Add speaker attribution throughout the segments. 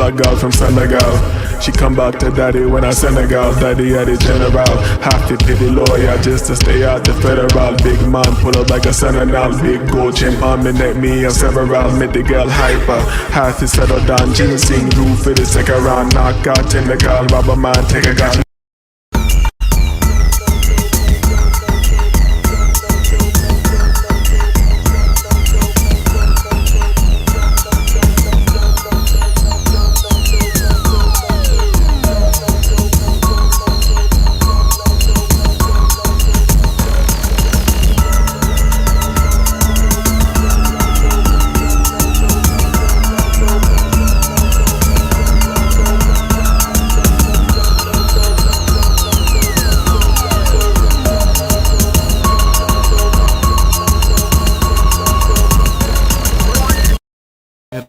Speaker 1: my girl from Senegal. She come back to daddy when I Senegal. Daddy at the general. Half to pay the lawyer just to stay out the federal. Big man pull up like a senegal. Big gold chain on me neck, me and several. Make the girl hyper. Half to settle down. Ginseng roof for the second round. Knock out in the girl. Rubber man take a gun.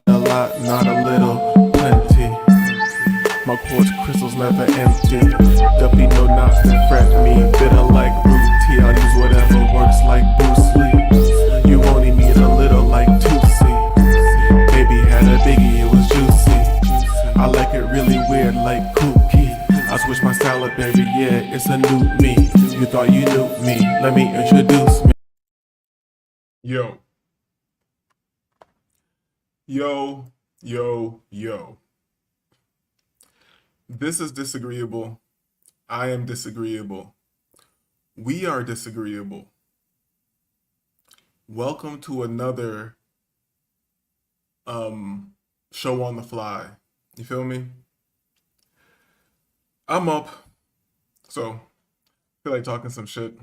Speaker 1: A lot, not a little, plenty. My quartz crystals never empty. There'll be no knots that fret me. Bitter like root tea, I'll use whatever works like Bruce Lee. You only need a little like Tootsie. Baby had a biggie, it was juicy. I like it really weird like kooky. I switch my style up every year, it's a new me. You thought you knew me, let me introduce me. Yo. Yo, yo, yo. This is disagreeable. I am disagreeable. We are disagreeable. Welcome to another show on the fly. You feel me? I'm up, so I feel like talking some shit.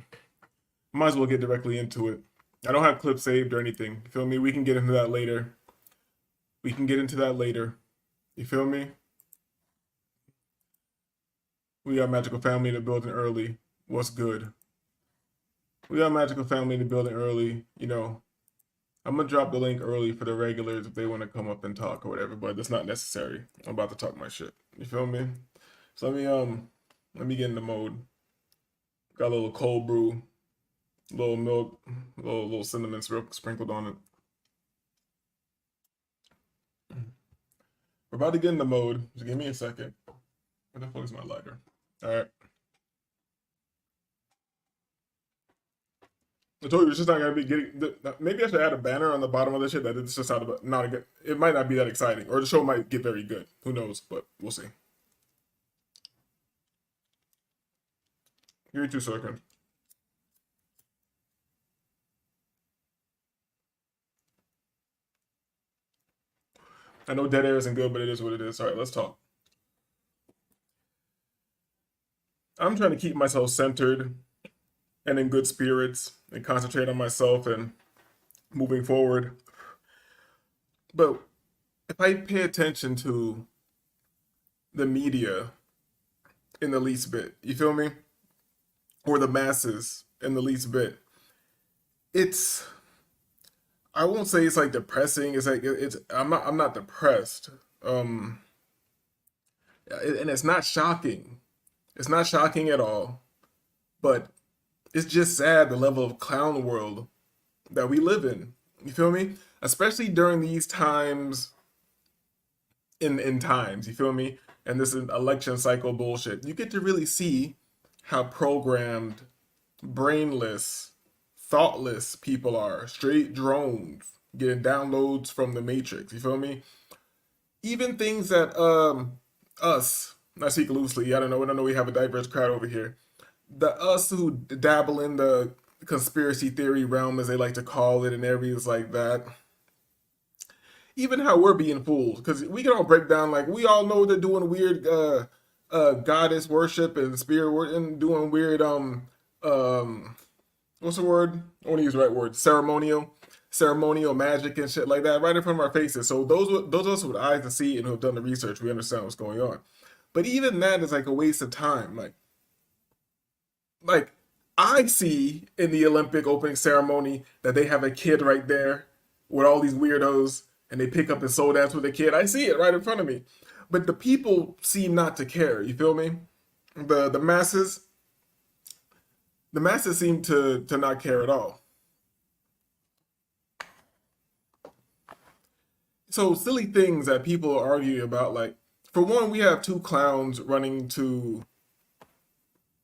Speaker 1: Might as well get directly into it. I don't have clips saved or anything. You feel me? We can get into that later. We can get into that later. You feel me? We got Magical Family in the building early. What's good? We got Magical Family in the building early. You know, I'm going to drop the link early for the regulars if they want to come up and talk or whatever, but that's not necessary. I'm about to talk my shit. You feel me? So let me get in the mode. Got a little cold brew, a little milk, a little cinnamon sprinkled on it. We're about to get in the mode. Just give me a second. Where the fuck is my lighter? All right. I told you it's just not gonna be getting. Maybe I should add a banner on the bottom of this shit that it's just not a good. It might not be that exciting, or the show might get very good. Who knows? But we'll see. Give me 2 seconds. I know dead air isn't good, but it is what it is. All right, let's talk. I'm trying to keep myself centered and in good spirits and concentrate on myself and moving forward. But if I pay attention to the media in the least bit, you feel me? Or the masses in the least bit, it's, I won't say it's like depressing. It's like I'm not depressed. And it's not shocking. It's not shocking at all. But it's just sad the level of clown world that we live in. You feel me? Especially during these times in times, you feel me? And this is election cycle bullshit. You get to really see how programmed, brainless, thoughtless people are. Straight drones getting downloads from the Matrix. You feel me? Even things that us, I speak loosely. I don't know we have a diverse crowd over here. The us who dabble in the conspiracy theory realm, as they like to call it, and areas like that. Even how we're being fooled, because we can all break down, like, we all know they're doing weird goddess worship and spirit work and doing weird what's the word? I want to use the right word. Ceremonial magic and shit like that right in front of our faces. So those of us with eyes to see and who have done the research, we understand what's going on. But even that is like a waste of time. Like I see in the Olympic opening ceremony that they have a kid right there with all these weirdos and they pick up and soul dance with a kid. I see it right in front of me. But the people seem not to care, you feel me? The masses seem to not care at all. So silly things that people argue about, like For one, we have two clowns running to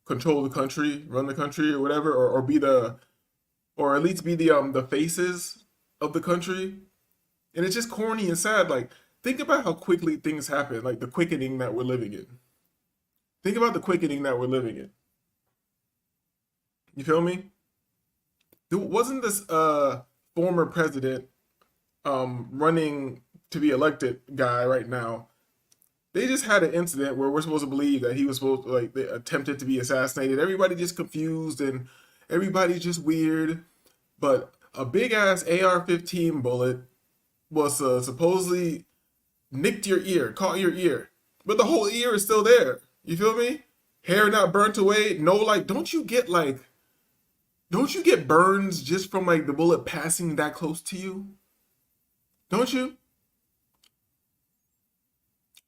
Speaker 1: control the country, run the country, or whatever, or be the, or at least be the faces of the country. And it's just corny and sad. Like, think about how quickly things happen, like the quickening that we're living in. Think about the quickening that we're living in. You feel me? Wasn't this former president running to be elected guy right now? They just had an incident where we're supposed to believe that he was supposed to, like, they attempted to be assassinated. Everybody just confused and everybody's just weird. But a big ass AR-15 bullet was supposedly nicked your ear, caught your ear, but the whole ear is still there. You feel me? Hair not burnt away. No, like, don't you get burns just from like the bullet passing that close to you? Don't you?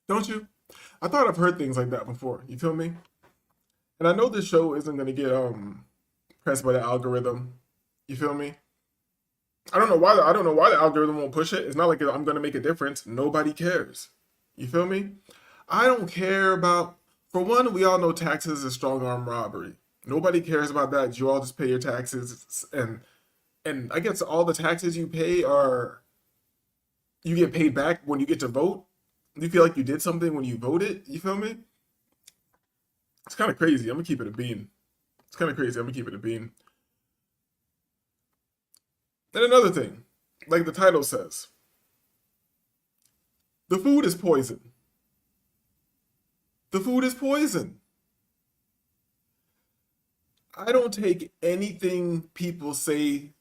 Speaker 1: Don't you? I thought I've heard things like that before. You feel me? And I know this show isn't gonna get pressed by the algorithm. You feel me? I don't know why the algorithm won't push it. It's not like I'm gonna make a difference. Nobody cares. You feel me? I don't care about. For one, we all know taxes is strong arm robbery. Nobody cares about that. You all just pay your taxes, and I guess all the taxes you pay are you get paid back when you get to vote. You feel like you did something when you voted. You feel me? It's kind of crazy. I'm gonna keep it a bean. It's kind of crazy. I'm gonna keep it a bean. And another thing, like the title says, the food is poison. The food is poison. I don't take anything people say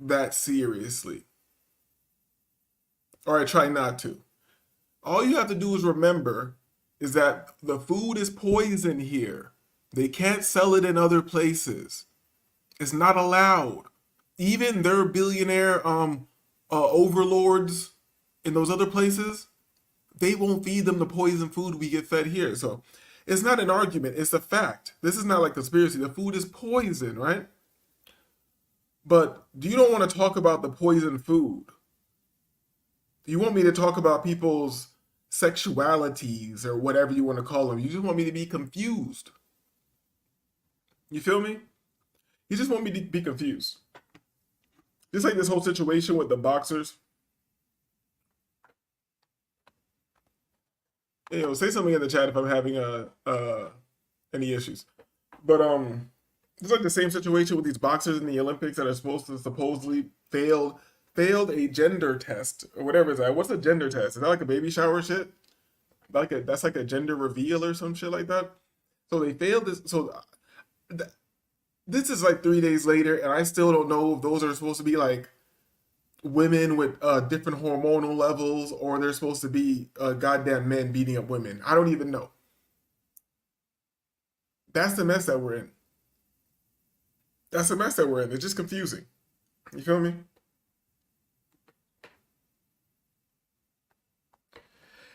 Speaker 1: that seriously, or I try not to. All you have to do is remember is that the food is poison here. They can't sell it in other places. It's not allowed. Even their billionaire overlords in those other places, they won't feed them the poison food we get fed here. So it's not an argument, it's a fact. This is not like conspiracy. The food is poison, right? But you don't want to talk about the poison food. You want me to talk about people's sexualities or whatever you want to call them. You just want me to be confused. You feel me? You just want me to be confused. Just like this whole situation with the boxers. You know, say something in the chat if I'm having any issues. But it's like the same situation with these boxers in the Olympics that are supposed to supposedly failed a gender test or whatever it's like. What's a gender test? Is that like a baby shower shit? That's like a gender reveal or some shit like that. So they failed this. So th- this is like 3 days later, and I still don't know if those are supposed to be like women with different hormonal levels, or they're supposed to be goddamn men beating up women. I don't even know. That's the mess that we're in. That's the mess that we're in. It's just confusing. You feel me?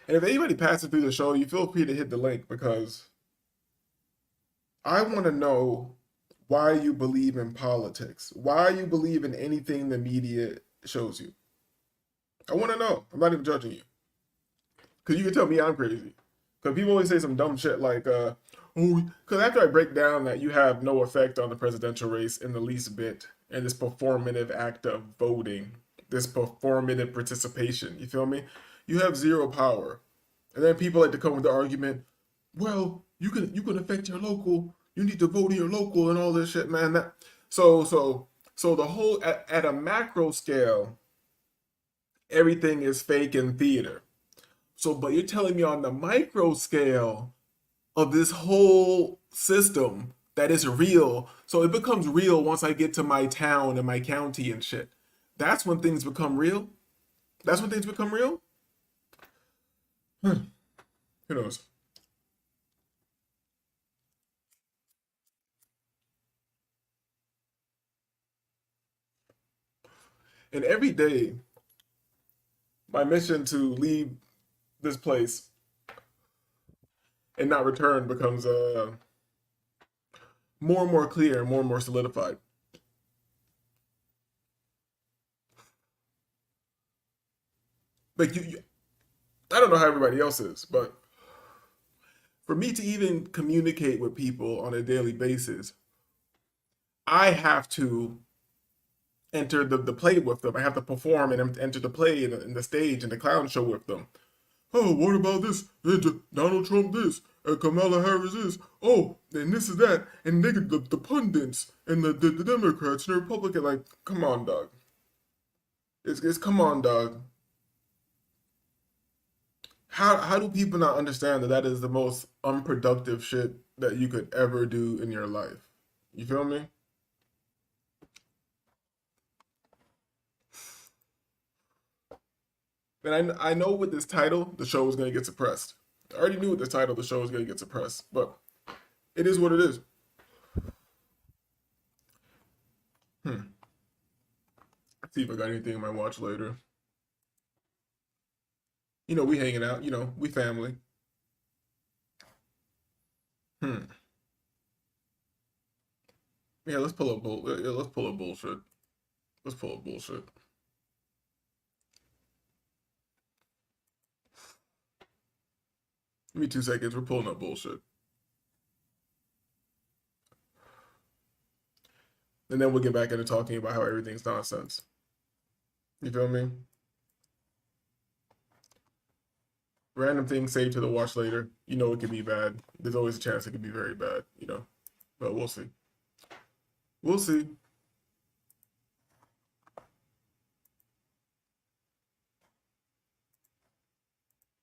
Speaker 1: And if anybody passes through the show, you feel free to hit the link because I want to know why you believe in politics, why you believe in anything the media shows you. I want to know. I'm not even judging you because you can tell me I'm crazy. Because people always say some dumb shit like, oh, because after I break down that you have no effect on the presidential race in the least bit, and this performative act of voting, this performative participation, you feel me? You have zero power. And then people like to come with the argument, well, you can affect your local, you need to vote in your local and all this shit, man. So the whole at a macro scale, everything is fake and theater. So, but you're telling me on the micro scale of this whole system that is real. So it becomes real once I get to my town and my county and shit. That's when things become real. That's when things become real. Who knows? And every day, my mission to leave this place and not return becomes more and more clear and more solidified. Like I don't know how everybody else is, but For me to even communicate with people on a daily basis, I have to enter the play with them. I have to perform and enter the play in the stage and the clown show with them. Oh, what about this? Donald Trump this, and Kamala Harris this. Oh, and this is that, and the pundits and the Democrats and the Republican. Like, come on, dog. It's come on, dog. How do people not understand that that is the most unproductive shit that you could ever do in your life? You feel me? And I know with this title, the show was going to get suppressed. I already knew with this title, the show was going to get suppressed, but it is what it is. Let's see if I got anything in my watch later. You know, we hanging out. You know, we family. Hmm. Yeah, let's pull up yeah, let's pull up bullshit. Let's pull up bullshit. Give me 2 seconds. We're pulling up bullshit. And then we'll get back into talking about how everything's nonsense. You feel me? Random things saved to the watch later. You know it could be bad. There's always a chance it could be very bad, you know. But we'll see. We'll see.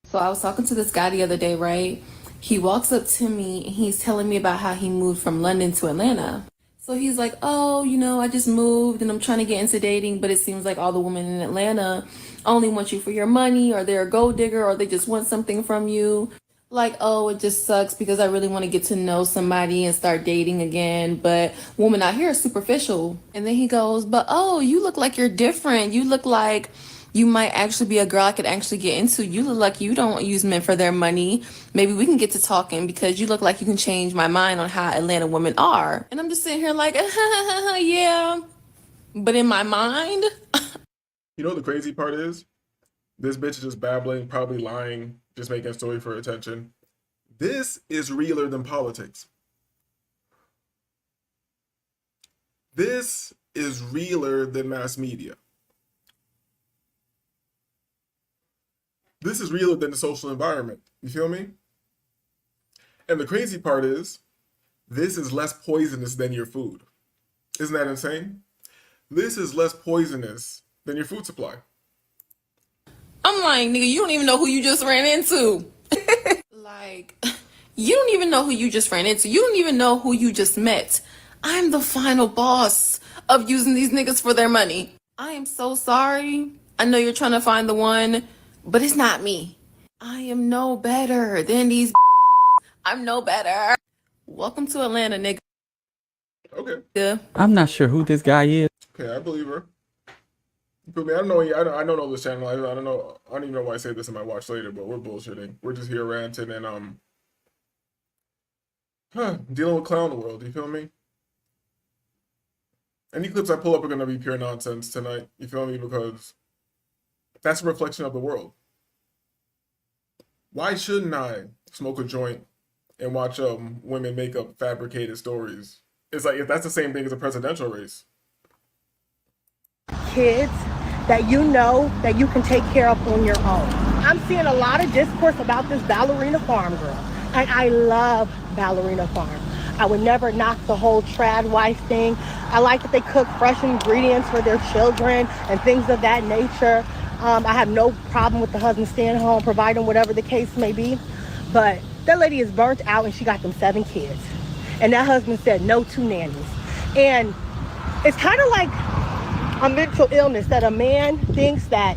Speaker 2: So I was talking to this guy the other day, right? He walks up to me and he's telling me about how he moved from London to Atlanta. So he's like, oh, I just moved and I'm trying to get into dating, but it seems like all the women in Atlanta only want you for your money, or they're a gold digger, or they just want something from you. Like, oh, it just sucks because I really want to get to know somebody and start dating again, but women out here are superficial. And then he goes, but oh, you look like you're different. You look like you might actually be a girl I could actually get into. You look like you don't use men for their money. Maybe we can get to talking because you look like you can change my mind on how Atlanta women are. And I'm just sitting here like, yeah. But in my mind,
Speaker 1: You know what the crazy part is? This bitch is just babbling, probably lying, just making a story for attention. This is realer than politics. This is realer than mass media. This is realer than the social environment. You feel me? And the crazy part is, this is less poisonous than your food. Isn't that insane? This is less poisonous than your food supply.
Speaker 2: I'm like, nigga, you don't even know who you just ran into. Like, you don't even know who you just ran into. You don't even know who you just met. I'm the final boss of using these niggas for their money. I am so sorry. I know you're trying to find the one, but it's not me. I am no better than these. I'm no better. Welcome to Atlanta, nigga.
Speaker 1: Okay.
Speaker 2: Yeah.
Speaker 3: I'm not sure who this guy is.
Speaker 1: Okay, I believe her. You feel me? I don't know. I don't know this channel. I don't know. I don't even know why I say this in my watch later. But we're bullshitting. We're just here ranting and dealing with clown world. You feel me? Any clips I pull up are gonna be pure nonsense tonight. You feel me? Because that's a reflection of the world. Why shouldn't I smoke a joint and watch women make up fabricated stories? It's like if that's the same thing as a presidential race.
Speaker 4: Kids that you know that you can take care of on your own. I'm seeing a lot of discourse about this Ballerina Farm girl, and I love Ballerina Farm. I would never knock the whole trad wife thing. I like that they cook fresh ingredients for their children and things of that nature. I have no problem with the husband staying home, providing whatever the case may be. But that lady is burnt out and she got them 7 kids. And that husband said no to nannies. And it's kind of like a mental illness that a man thinks that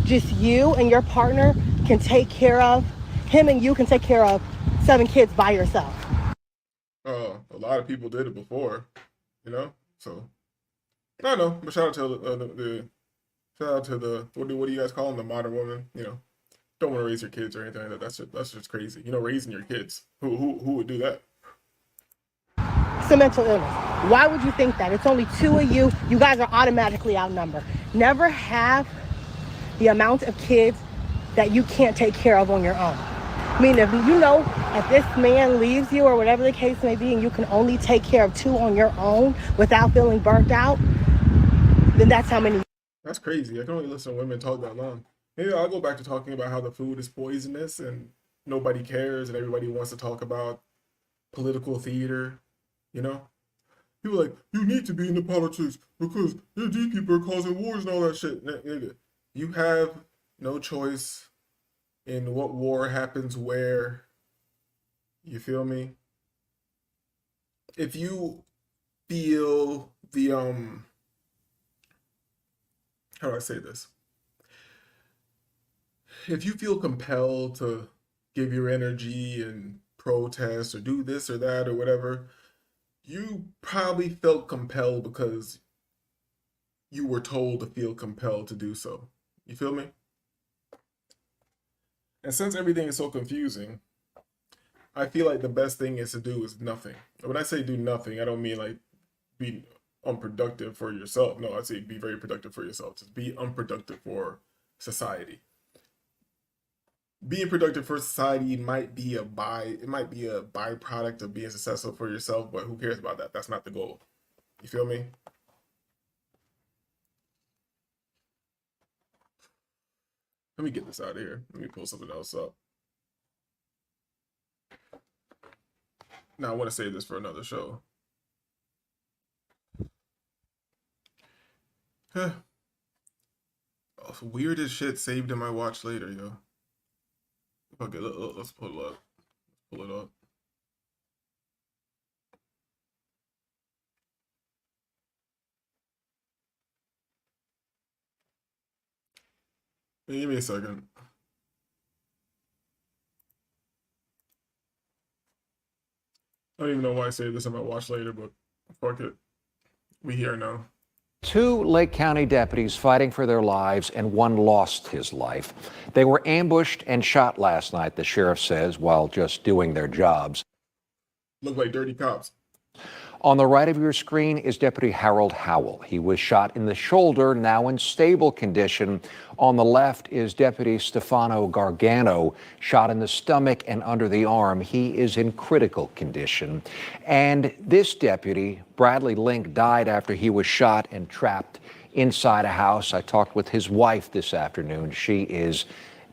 Speaker 4: just you and your partner can take care of, him and you can take care of 7 kids by yourself.
Speaker 1: A lot of people did it before, you know. So I know, but shout out to the what do you guys call them? The modern woman, you know. Don't want to raise your kids or anything like that. That's just crazy. You know, raising your kids. Who would do that?
Speaker 4: It's a mental illness. Why would you think that? It's only 2 of you. You guys are automatically outnumbered. Never have the amount of kids that you can't take care of on your own. I mean, if if this man leaves you or whatever the case may be, and you can only take care of two on your own without feeling burnt out, then that's how many.
Speaker 1: That's crazy. I can only listen to women talk that long. Maybe I'll go back to talking about how the food is poisonous and nobody cares and everybody wants to talk about political theater, you know? People are like, you need to be into politics because these people are causing wars and all that shit. Nigga, you have no choice in what war happens where. You feel me? If you feel the how do I say this? If you feel compelled to give your energy and protest or do this or that or whatever, you probably felt compelled because you were told to feel compelled to do so. You feel me? And since everything is so confusing, I feel like the best thing is to do is nothing. When I say do nothing, I don't mean like be unproductive for yourself. No, I say be very productive for yourself. Just be unproductive for society. Being productive for society might be a byproduct of being successful for yourself, but who cares about that? That's not the goal. You feel me? Let me get this out of here. Let me pull something else up. Now I want to save this for another show. Huh. Oh, weirdest shit saved in my watch later, yo. Okay, let's pull it up. Pull it up. Hey, give me a second. I don't even know why I saved this in my watch later, but fuck it. We here now.
Speaker 5: 2 Lake County deputies fighting for their lives, and one lost his life. They were ambushed and shot last night, the sheriff says, while just doing their jobs.
Speaker 1: Look like dirty cops.
Speaker 5: On the right of your screen is Deputy Harold Howell. He was shot in the shoulder, now in stable condition. On the left is Deputy Stefano Gargano, shot in the stomach and under the arm. He is in critical condition. And this deputy, Bradley Link, died after he was shot and trapped inside a house. I talked with his wife this afternoon. She is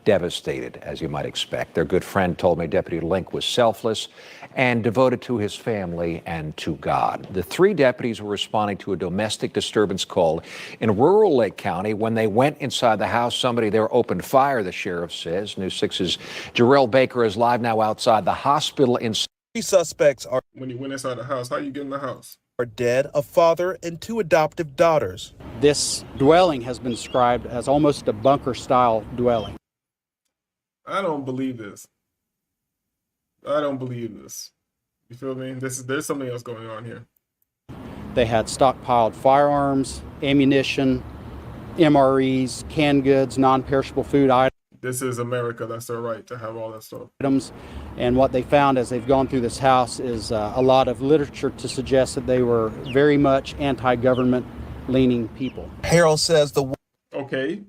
Speaker 5: devastated, as you might expect. Their good friend told me Deputy Link was selfless and devoted to his family and to God. The 3 deputies were responding to a domestic disturbance call in rural Lake County. When they went inside the house, somebody there opened fire, the sheriff says. News 6's Jarrell Baker is live now outside the hospital in...
Speaker 6: 3 suspects are
Speaker 1: When you went inside the house, how you get in the house?
Speaker 6: dead, a father and 2 adoptive daughters.
Speaker 7: This dwelling has been described as almost a bunker-style dwelling.
Speaker 1: I don't believe this. I don't believe this. You feel me? There's something else going on here.
Speaker 7: They had stockpiled firearms, ammunition, MREs, canned goods, non-perishable food
Speaker 1: This is America. That's their right to have all that stuff.
Speaker 7: items. And what they found as they've gone through this house is a lot of literature to suggest that they were very much anti-government leaning people.
Speaker 6: Harold says the
Speaker 1: Okay.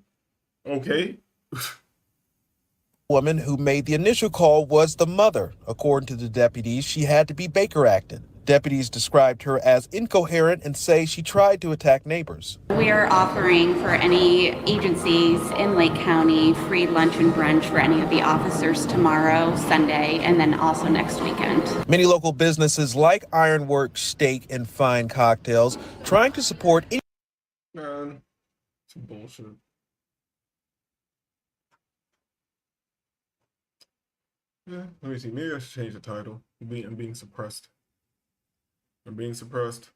Speaker 6: woman who made the initial call was the mother. According to the deputies, she had to be Baker acted. Deputies described her as incoherent and say she tried to attack neighbors.
Speaker 8: We are offering for any agencies in Lake County free lunch and brunch for any of the officers tomorrow, Sunday, and then also next weekend.
Speaker 6: Many local businesses like Ironworks Steak and Fine Cocktails trying to support
Speaker 1: Man, some bullshit. Yeah, let me see. Maybe I should change the title. I'm being suppressed. I'm being suppressed.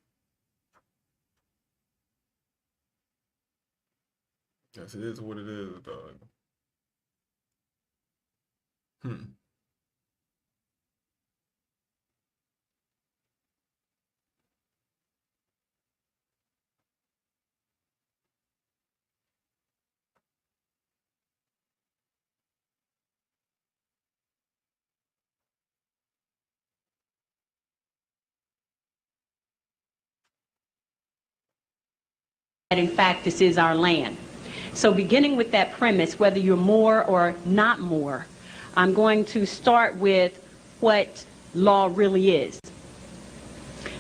Speaker 1: Yes, it is what it is, dog.
Speaker 9: That in fact this is our land. So beginning with that premise, whether you're more or not more, I'm going to start with what law really is.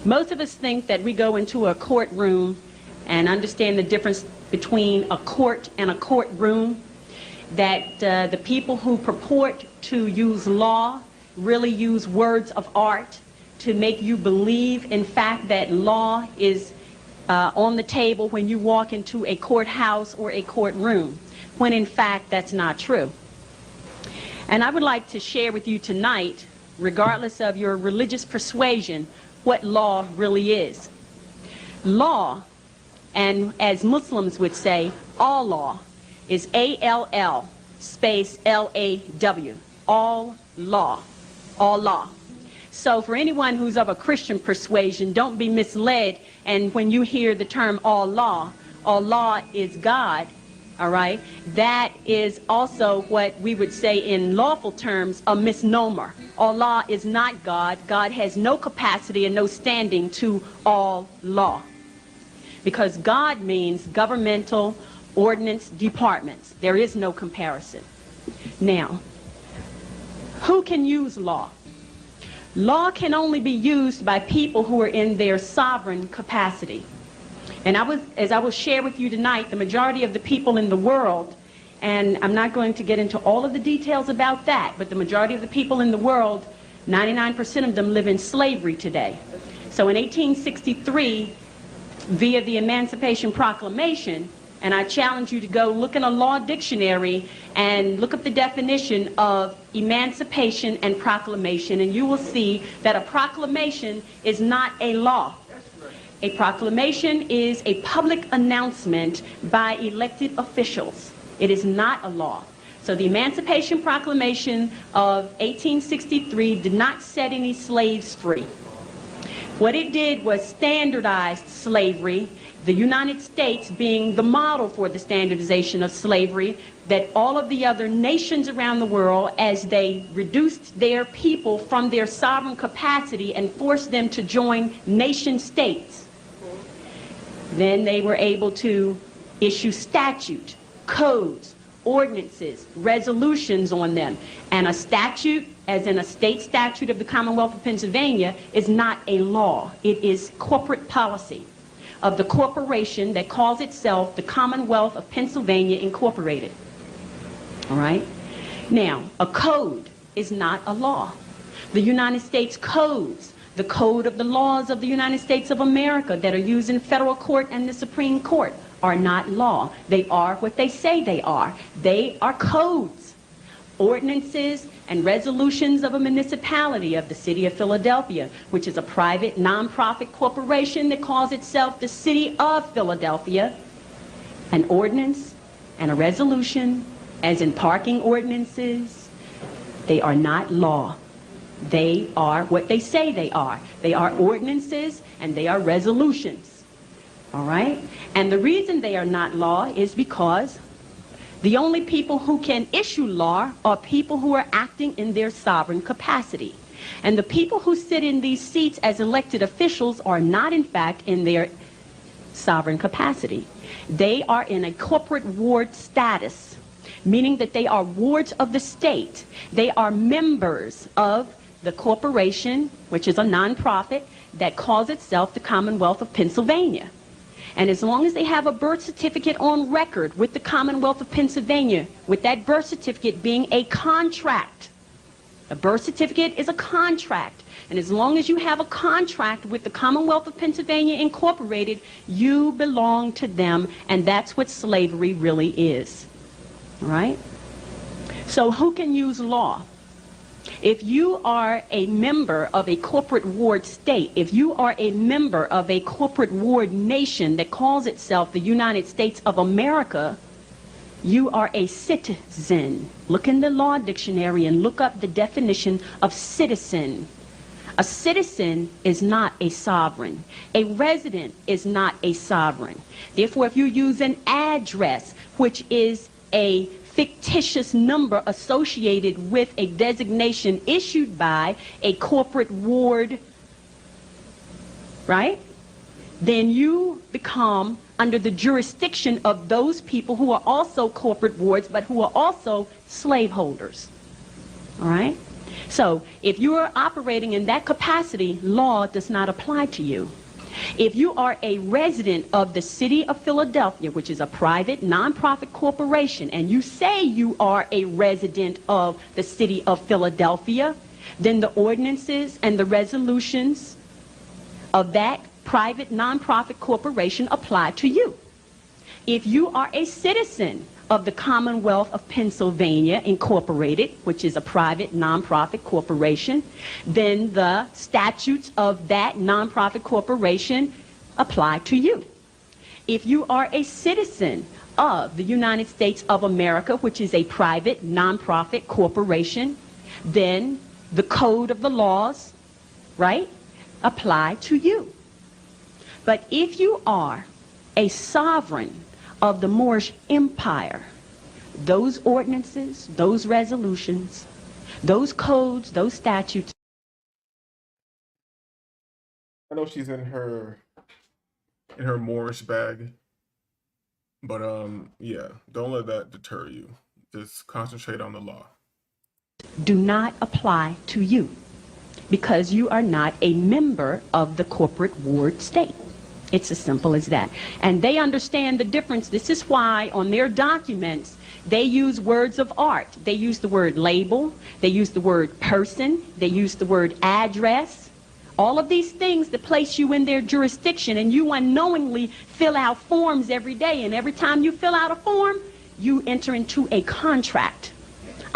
Speaker 9: Most of us think that we go into a courtroom and understand the difference between a court and a courtroom, that the people who purport to use law really use words of art to make you believe, in fact, that law is on the table when you walk into a courthouse or a courtroom, when in fact that's not true. And I would like to share with you tonight, regardless of your religious persuasion, what law really is. Law, and as Muslims would say, all law, is A-L-L space L-A-W. All law. All law. So for anyone who's of a Christian persuasion, don't be misled, and when you hear the term all law is God, all right? That is also what we would say in lawful terms a misnomer. Allah is not God. God has no capacity and no standing to all law. Because God means governmental ordinance departments. There is no comparison. Now, who can use law? Law can only be used by people who are in their sovereign capacity. And as I will share with you tonight, the majority of the people in the world, and I'm not going to get into all of the details about that, but the majority of the people in the world, 99% of them live in slavery today. So in 1863, via the Emancipation Proclamation, and I challenge you to go look in a law dictionary and look up the definition of emancipation and proclamation, and you will see that a proclamation is not a law. A proclamation is a public announcement by elected officials. It is not a law. So the Emancipation Proclamation of 1863 did not set any slaves free. What it did was standardize slavery, the United States being the model for the standardization of slavery, that all of the other nations around the world, as they reduced their people from their sovereign capacity and forced them to join nation states, then they were able to issue statute, codes, ordinances, resolutions on them. And a statute, as in a state statute of the Commonwealth of Pennsylvania, is not a law. It is corporate policy of the corporation that calls itself the Commonwealth of Pennsylvania Incorporated. All right? Now, a code is not a law. The United States codes, the code of the laws of the United States of America that are used in federal court and the Supreme Court, are not law. They are what they say they are. They are codes, ordinances, and resolutions of a municipality of the city of Philadelphia, which is a private nonprofit corporation that calls itself the City of Philadelphia. An ordinance and a resolution, as in parking ordinances, they are not law. They are what they say they are. They are ordinances and they are resolutions. All right? And the reason they are not law is because the only people who can issue law are people who are acting in their sovereign capacity. And the people who sit in these seats as elected officials are not, in fact, in their sovereign capacity. They are in a corporate ward status, meaning that they are wards of the state. They are members of the corporation, which is a nonprofit, that calls itself the Commonwealth of Pennsylvania. And as long as they have a birth certificate on record with the Commonwealth of Pennsylvania, with that birth certificate being a contract, a birth certificate is a contract. And as long as you have a contract with the Commonwealth of Pennsylvania Incorporated, you belong to them, and that's what slavery really is. All right? So who can use law? If you are a member of a corporate ward state, if you are a member of a corporate ward nation that calls itself the United States of America, you are a citizen. Look in the law dictionary and look up the definition of citizen. A citizen is not a sovereign. A resident is not a sovereign. Therefore, if you use an address, which is a fictitious number associated with a designation issued by a corporate ward, right? Then you become under the jurisdiction of those people who are also corporate wards, but who are also slaveholders. All right? So if you are operating in that capacity, law does not apply to you. If you are a resident of the city of Philadelphia, which is a private nonprofit corporation, and you say you are a resident of the city of Philadelphia, then the ordinances and the resolutions of that private nonprofit corporation apply to you. If you are a citizen of the Commonwealth of Pennsylvania Incorporated, which is a private nonprofit corporation, then the statutes of that nonprofit corporation apply to you. If you are a citizen of the United States of America, which is a private nonprofit corporation, then the code of the laws, right, apply to you. But if you are a sovereign of the Moorish Empire, those ordinances, those resolutions, those codes, those statutes.
Speaker 1: I know she's in her Moorish bag, but yeah, don't let that deter you. Just concentrate on the law.
Speaker 9: Do not apply to you because you are not a member of the corporate ward state. It's as simple as that. And they understand the difference. This is why on their documents, they use words of art. They use the word label. They use the word person. They use the word address. All of these things that place you in their jurisdiction, and you unknowingly fill out forms every day. And every time you fill out a form, you enter into a contract.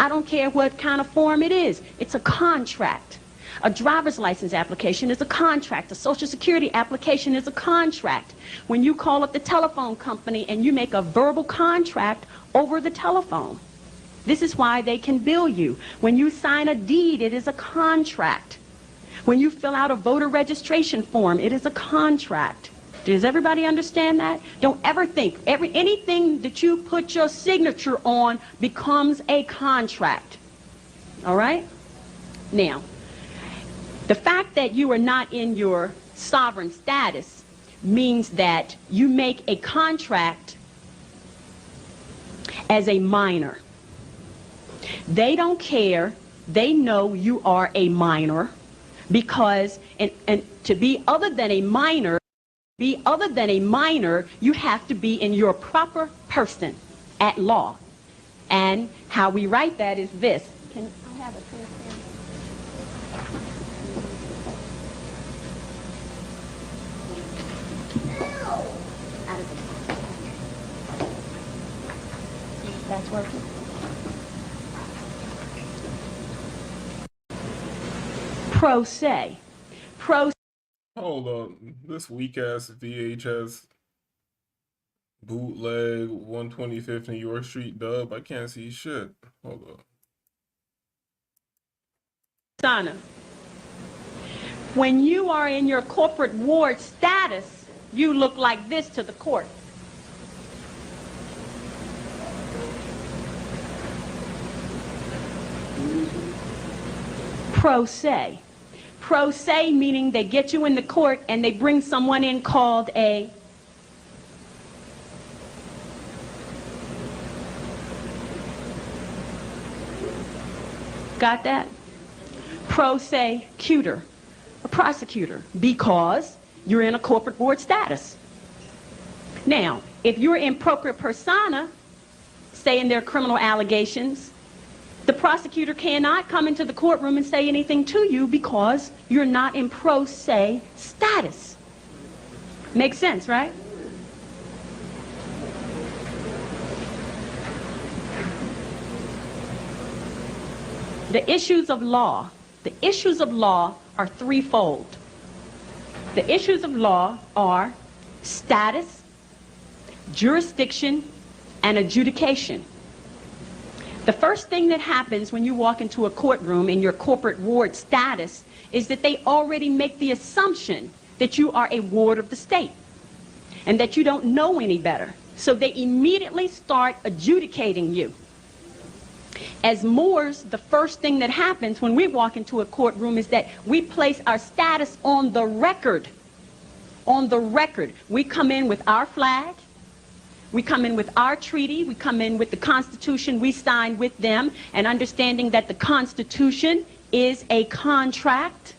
Speaker 9: I don't care what kind of form it is. It's a contract. A driver's license application is a contract. A Social Security application is a contract. When you call up the telephone company and you make a verbal contract over the telephone, this is why they can bill you. When you sign a deed, it is a contract. When you fill out a voter registration form, it is a contract. Does everybody understand that? Don't ever think anything that you put your signature on becomes a contract. All right? Now, the fact that you are not in your sovereign status means that you make a contract as a minor. They don't care. They know you are a minor because, and to be other than a minor, you have to be in your proper person at law. And how we write that is this. Can I have a pen? That's working. Pro se.
Speaker 1: Hold on. This weak ass VHS bootleg 125th New York Street dub. I can't see shit. Hold on.
Speaker 9: Sana, when you are in your corporate ward status, you look like this to the court. Pro se. Pro se meaning they get you in the court and they bring someone in called a got that? Pro se cutor, a prosecutor, because you're in a corporate board status. Now, if you're in propria persona, saying there are criminal allegations, the prosecutor cannot come into the courtroom and say anything to you because you're not in pro se status. Makes sense, right? The issues of law are threefold. The issues of law are status, jurisdiction, and adjudication. The first thing that happens when you walk into a courtroom in your corporate ward status is that they already make the assumption that you are a ward of the state and that you don't know any better. So they immediately start adjudicating you. As Moors, the first thing that happens when we walk into a courtroom is that we place our status on the record. On the record. We come in with our flag, We come in with our treaty. We come in with the Constitution we signed with them, and understanding that the Constitution is a contract.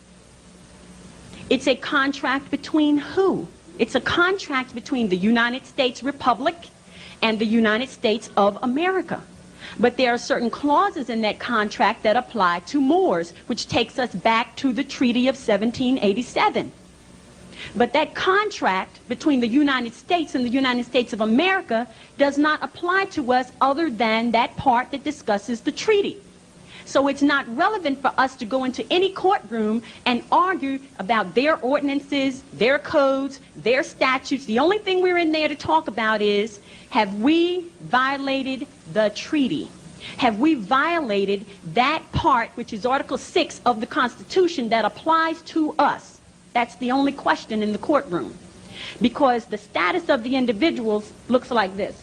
Speaker 9: It's a contract between who? It's a contract between the United States Republic and the United States of America. But there are certain clauses in that contract that apply to Moors, which takes us back to the Treaty of 1787. But that contract between the United States and the United States of America does not apply to us other than that part that discusses the treaty. So it's not relevant for us to go into any courtroom and argue about their ordinances, their codes, their statutes. The only thing we're in there to talk about is, have we violated the treaty? Have we violated that part, which is Article 6 of the Constitution, that applies to us? That's the only question in the courtroom. Because the status of the individuals looks like this.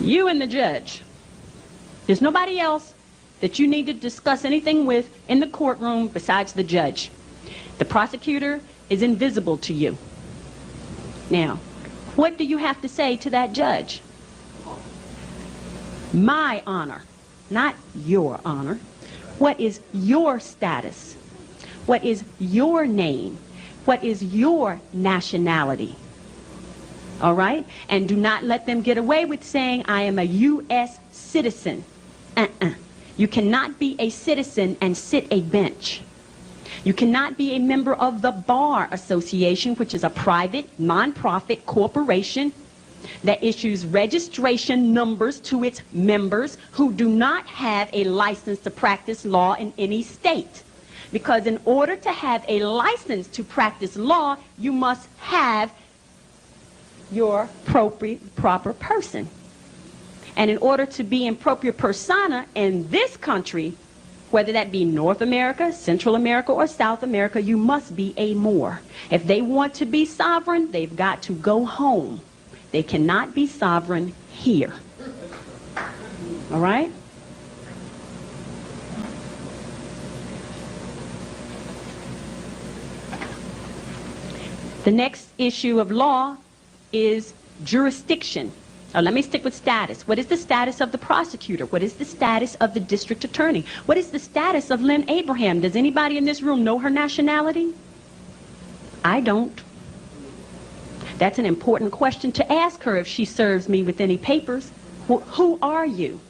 Speaker 9: You and the judge. There's nobody else that you need to discuss anything with in the courtroom besides the judge. The prosecutor is invisible to you. Now, what do you have to say to that judge? My honor, not your honor. What is your status? What is your name? What is your nationality? All right? And do not let them get away with saying, I am a U.S. citizen. You cannot be a citizen and sit a bench. You cannot be a member of the Bar Association, which is a private, non-profit corporation that issues registration numbers to its members who do not have a license to practice law in any state. Because in order to have a license to practice law, you must have your proper person. And in order to be in propria persona in this country, whether that be North America, Central America, or South America, you must be a Moor. If they want to be sovereign, they've got to go home. They cannot be sovereign here. All right? The next issue of law is jurisdiction. Now, let me stick with status. What is the status of the prosecutor? What is the status of the district attorney? What is the status of Lynn Abraham? Does anybody in this room know her nationality? I don't. That's an important question to ask her if she serves me with any papers. Who are you?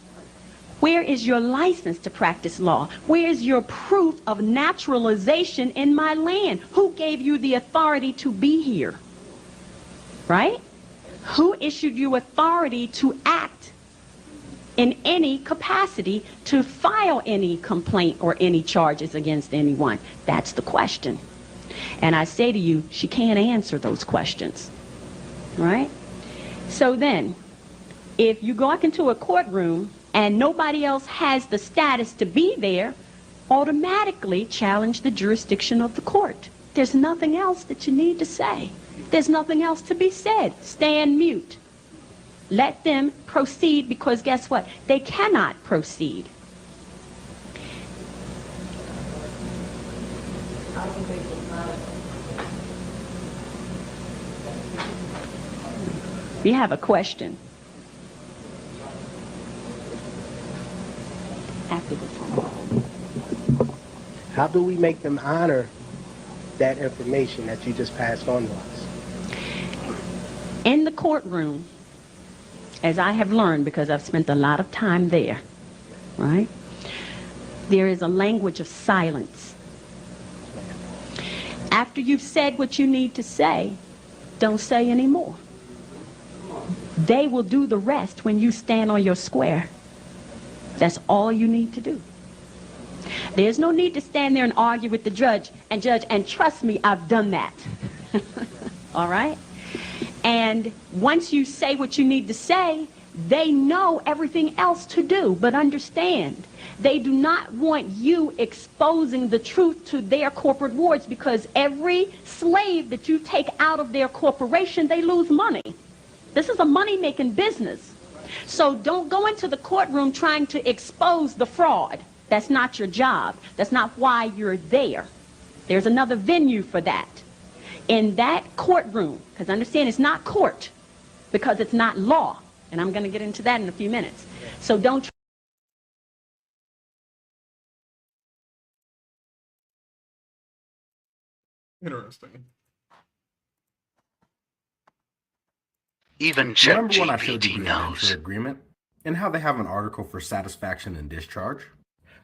Speaker 9: Where is your license to practice law? Where is your proof of naturalization in my land? Who gave you the authority to be here? Right? Who issued you authority to act in any capacity, to file any complaint or any charges against anyone? That's the question. And I say to you, she can't answer those questions. Right? So then, if you go into a courtroom and nobody else has the status to be there, automatically challenge the jurisdiction of the court. There's nothing else that you need to say. There's nothing else to be said. Stand mute. Let them proceed, because guess what? They cannot proceed. We have a question. After the phone.
Speaker 10: How do we make them honor that information that you just passed on to us?
Speaker 9: In the courtroom, as I have learned because I've spent a lot of time there, right? There is a language of silence. After you've said what you need to say, don't say any more. They will do the rest when you stand on your square. That's all you need to do. There's no need to stand there and argue with the judge, and trust me, I've done that. All right? And once you say what you need to say, They know everything else to do, but understand, they do not want you exposing the truth to their corporate wards, because every slave that you take out of their corporation, they lose money. This is a money-making business. So don't go into the courtroom trying to expose the fraud. That's not your job. That's not why you're there. There's another venue for that. In that courtroom, because understand it's not court, because it's not law. And I'm going to get into that in a few minutes. So don't.
Speaker 1: Interesting.
Speaker 11: Even
Speaker 12: Remember when I showed you
Speaker 11: ChatGPT
Speaker 12: the
Speaker 11: knows.
Speaker 12: indenture agreement and how they have an article for satisfaction and discharge?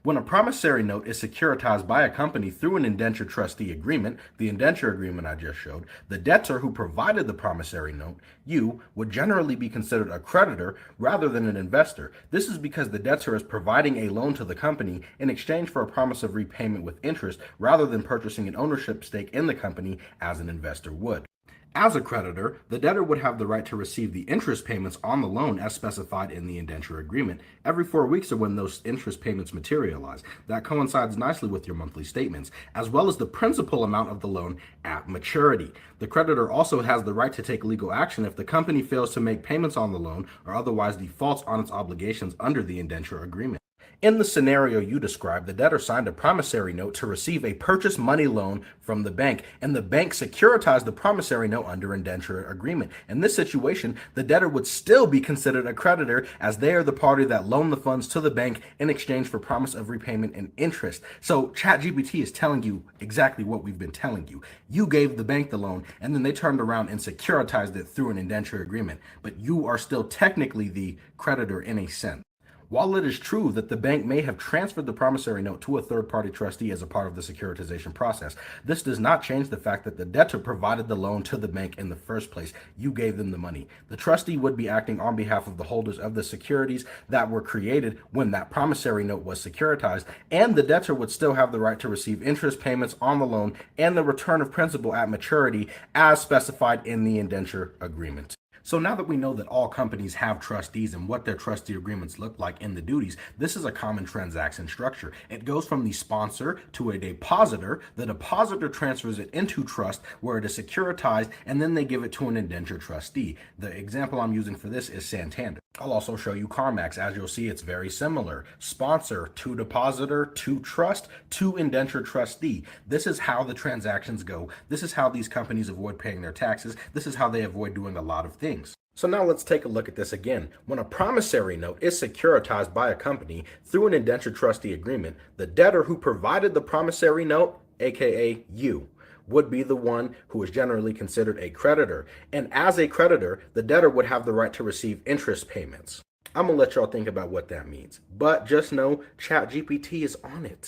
Speaker 12: When a promissory note is securitized by a company through an indenture trustee agreement, the indenture agreement I just showed, the debtor who provided the promissory note, you, would generally be considered a creditor rather than an investor. This is because the debtor is providing a loan to the company in exchange for a promise of repayment with interest rather than purchasing an ownership stake in the company as an investor would. As a creditor, the debtor would have the right to receive the interest payments on the loan as specified in the indenture agreement every 4 weeks or when those interest payments materialize. That coincides nicely with your monthly statements, as well as the principal amount of the loan at maturity. The creditor also has the right to take legal action if the company fails to make payments on the loan or otherwise defaults on its obligations under the indenture agreement. In the scenario you described, the debtor signed a promissory note to receive a purchase money loan from the bank, and the bank securitized the promissory note under indenture agreement. In this situation, the debtor would still be considered a creditor as they are the party that loaned the funds to the bank in exchange for promise of repayment and interest. So ChatGPT is telling you exactly what we've been telling you. You gave the bank the loan, and then they turned around and securitized it through an indenture agreement, but you are still technically the creditor in a sense. While it is true that the bank may have transferred the promissory note to a third-party trustee as a part of the securitization process, this does not change the fact that the debtor provided the loan to the bank in the first place. You gave them the money. The trustee would be acting on behalf of the holders of the securities that were created when that promissory note was securitized, and the debtor would still have the right to receive interest payments on the loan and the return of principal at maturity as specified in the indenture agreement. So now that we know that all companies have trustees and what their trustee agreements look like in the duties, this is a common transaction structure. It goes from the sponsor to a depositor. The depositor transfers it into trust where it is securitized, and then they give it to an indenture trustee. The example I'm using for this is Santander. I'll also show you CarMax. As you'll see, it's very similar. Sponsor to depositor to trust to indenture trustee. This is how the transactions go. This is how these companies avoid paying their taxes. This is how they avoid doing a lot of things. So now let's take a look at this again. When a promissory note is securitized by a company through an indenture trustee agreement, the debtor who provided the promissory note, aka you, would be the one who is generally considered a creditor. And as a creditor, the debtor would have the right to receive interest payments. I'm gonna let y'all think about what that means, but just know ChatGPT is on it.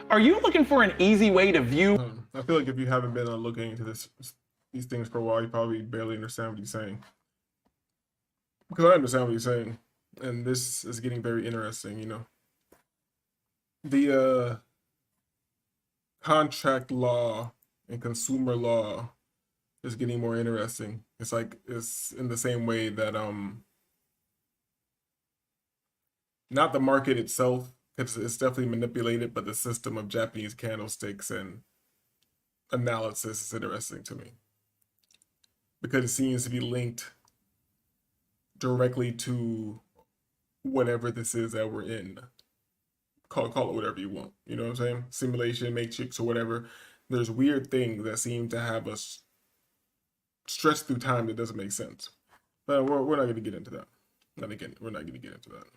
Speaker 13: Are you looking for an easy way to view?
Speaker 1: I feel like if you haven't been looking into these things for a while, you probably barely understand what he's saying. Because I understand what he's saying, and this is getting very interesting, you know. The contract law and consumer law is getting more interesting. It's like it's in the same way that not the market itself, because it's definitely manipulated, but the system of Japanese candlesticks and analysis is interesting to me because it seems to be linked directly to whatever this is that we're in. Call it whatever you want. You know what I'm saying? Simulation, matrix, or whatever. There's weird things that seem to have us stretch through time that doesn't make sense. But we're not going to get into that. We're not going to get into that.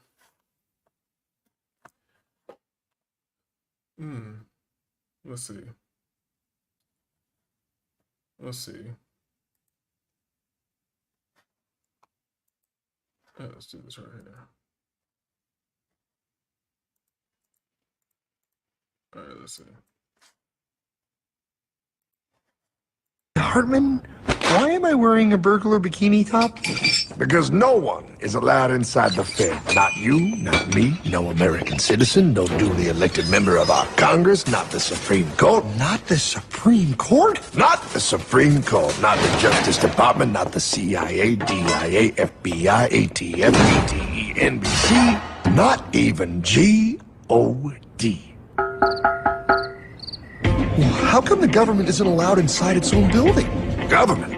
Speaker 1: Let's see. Yeah, let's do this right here. All right, let's see.
Speaker 6: Hartman
Speaker 14: Why am I wearing a burglar bikini top? Because no one is allowed inside the Fed. Not you, not me, no American citizen, no duly elected member of our Congress, not the Supreme Court. Not the Supreme Court? Not the Supreme Court, not the Justice Department, not the CIA, DIA, FBI, ATF, ETE, NBC, not even G.O.D. How come the government isn't allowed inside its own building? Government?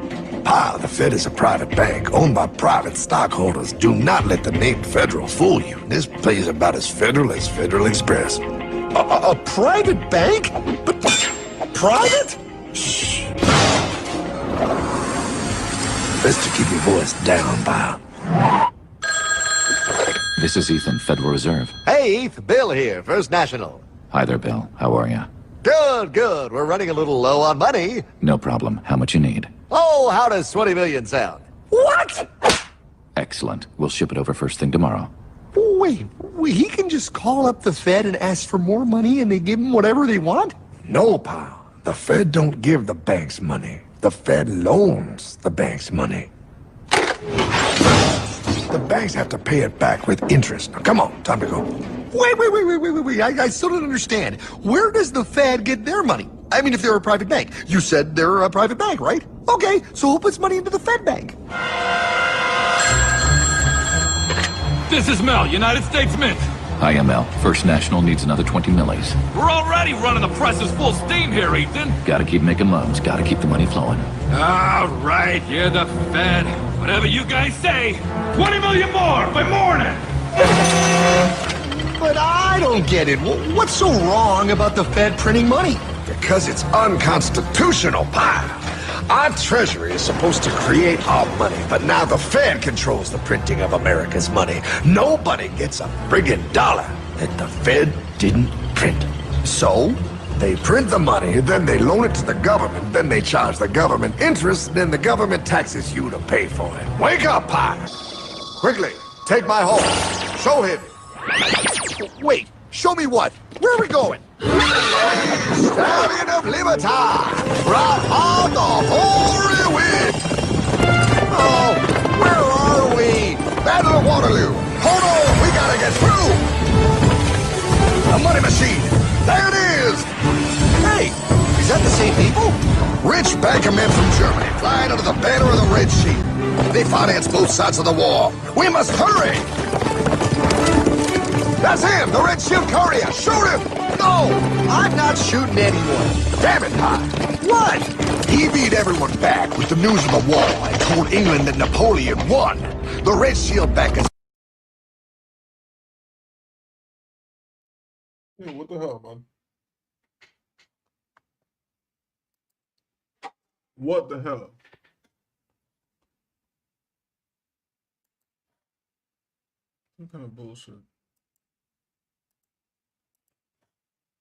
Speaker 14: The Fed is a private bank owned by private stockholders. Do not let the name Federal fool you. This place is about as federal as Federal Express. A private bank? But private? Shh. Best to keep your voice down, pal.
Speaker 15: This is Ethan, Federal Reserve.
Speaker 14: Hey, Eth, Bill here, First National.
Speaker 15: Hi there, Bill. How are you?
Speaker 14: Good, good. We're running a little low on money.
Speaker 15: No problem. How much you need?
Speaker 14: Oh, how does 20 million sound? What?
Speaker 15: Excellent. We'll ship it over first thing tomorrow.
Speaker 14: Wait, he can just call up the Fed and ask for more money and they give him whatever they want? No, pal. The Fed don't give the banks money. The Fed loans the banks money. The banks have to pay it back with interest. Now, come on, time to go. Wait. I still don't understand. Where does the Fed get their money? I mean, if they're a private bank. You said they're a private bank, right? Okay, so who puts money into the Fed bank?
Speaker 16: This is Mel, United States Mint.
Speaker 15: Hi, ML. First National needs another 20 millis.
Speaker 16: We're already running the presses full steam here, Ethan.
Speaker 15: Gotta keep making loans. Gotta keep the money flowing.
Speaker 16: All right, you're the Fed. Whatever you guys say. 20 million more by morning.
Speaker 14: But I don't get it. What's so wrong about the Fed printing money? Because it's unconstitutional, pal. Our Treasury is supposed to create our money, but now the Fed controls the printing of America's money. Nobody gets a friggin' dollar that the Fed didn't print. So, they print the money, then they loan it to the government, then they charge the government interest, then the government taxes you to pay for it. Wake up, pal! Quickly, take my horse. Show him. Wait, show me what? Where are we going? Stallion of Liberty! Ride hard the hoary wind! Oh, where are we? Battle of Waterloo! Hold on, we gotta get through! A money machine! There it is! Hey, is that the same people? Rich banker men from Germany flying under the banner of the Red Sheep. They finance both sides of the war. We must hurry! That's him, the Red Shield Courier! Shoot him! No, I'm not shooting anyone. Damn it, Pop. What? He beat everyone back with the news of the war and told England that Napoleon won. The Red Shield backers.
Speaker 1: Yeah, what the hell, man? What the hell? What kind of bullshit?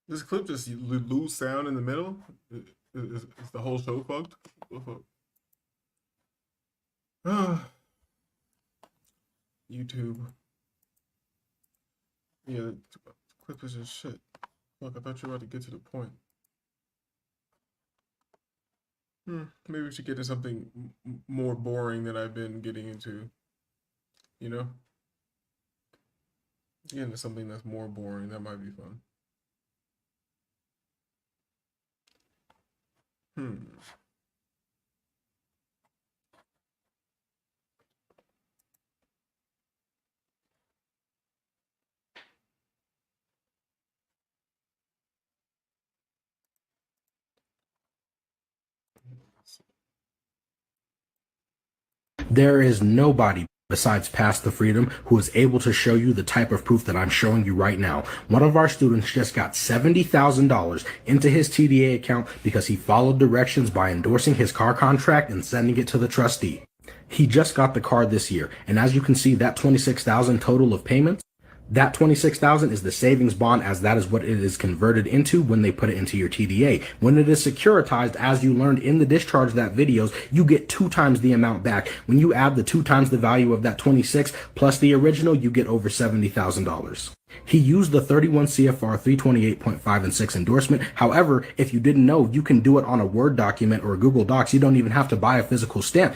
Speaker 1: This clip just lose sound in the middle? Is the whole show fucked? YouTube. Yeah, the clip is just shit. Fuck, I thought you were about to get to the point. Maybe we should get to something more boring than I've been getting into. You know? Get into something that's more boring. That might be fun.
Speaker 12: There is nobody besides Pass the Freedom who is able to show you the type of proof that I'm showing you right now. One of our students just got $70,000 into his TDA account because he followed directions by endorsing his car contract and sending it to the trustee. He just got the car this year, and as you can see, that $26,000 total of payments, That $26,000 is the savings bond, as that is what it is converted into when they put it into your TDA. When it is securitized, as you learned in the discharge that videos, you get 2 times the amount back. When you add the 2 times the value of that 26 plus the original, you get over $70,000. He used the 31 CFR 328.5 and 6 endorsement. However, if you didn't know, you can do it on a Word document or a Google Docs. You don't even have to buy a physical stamp.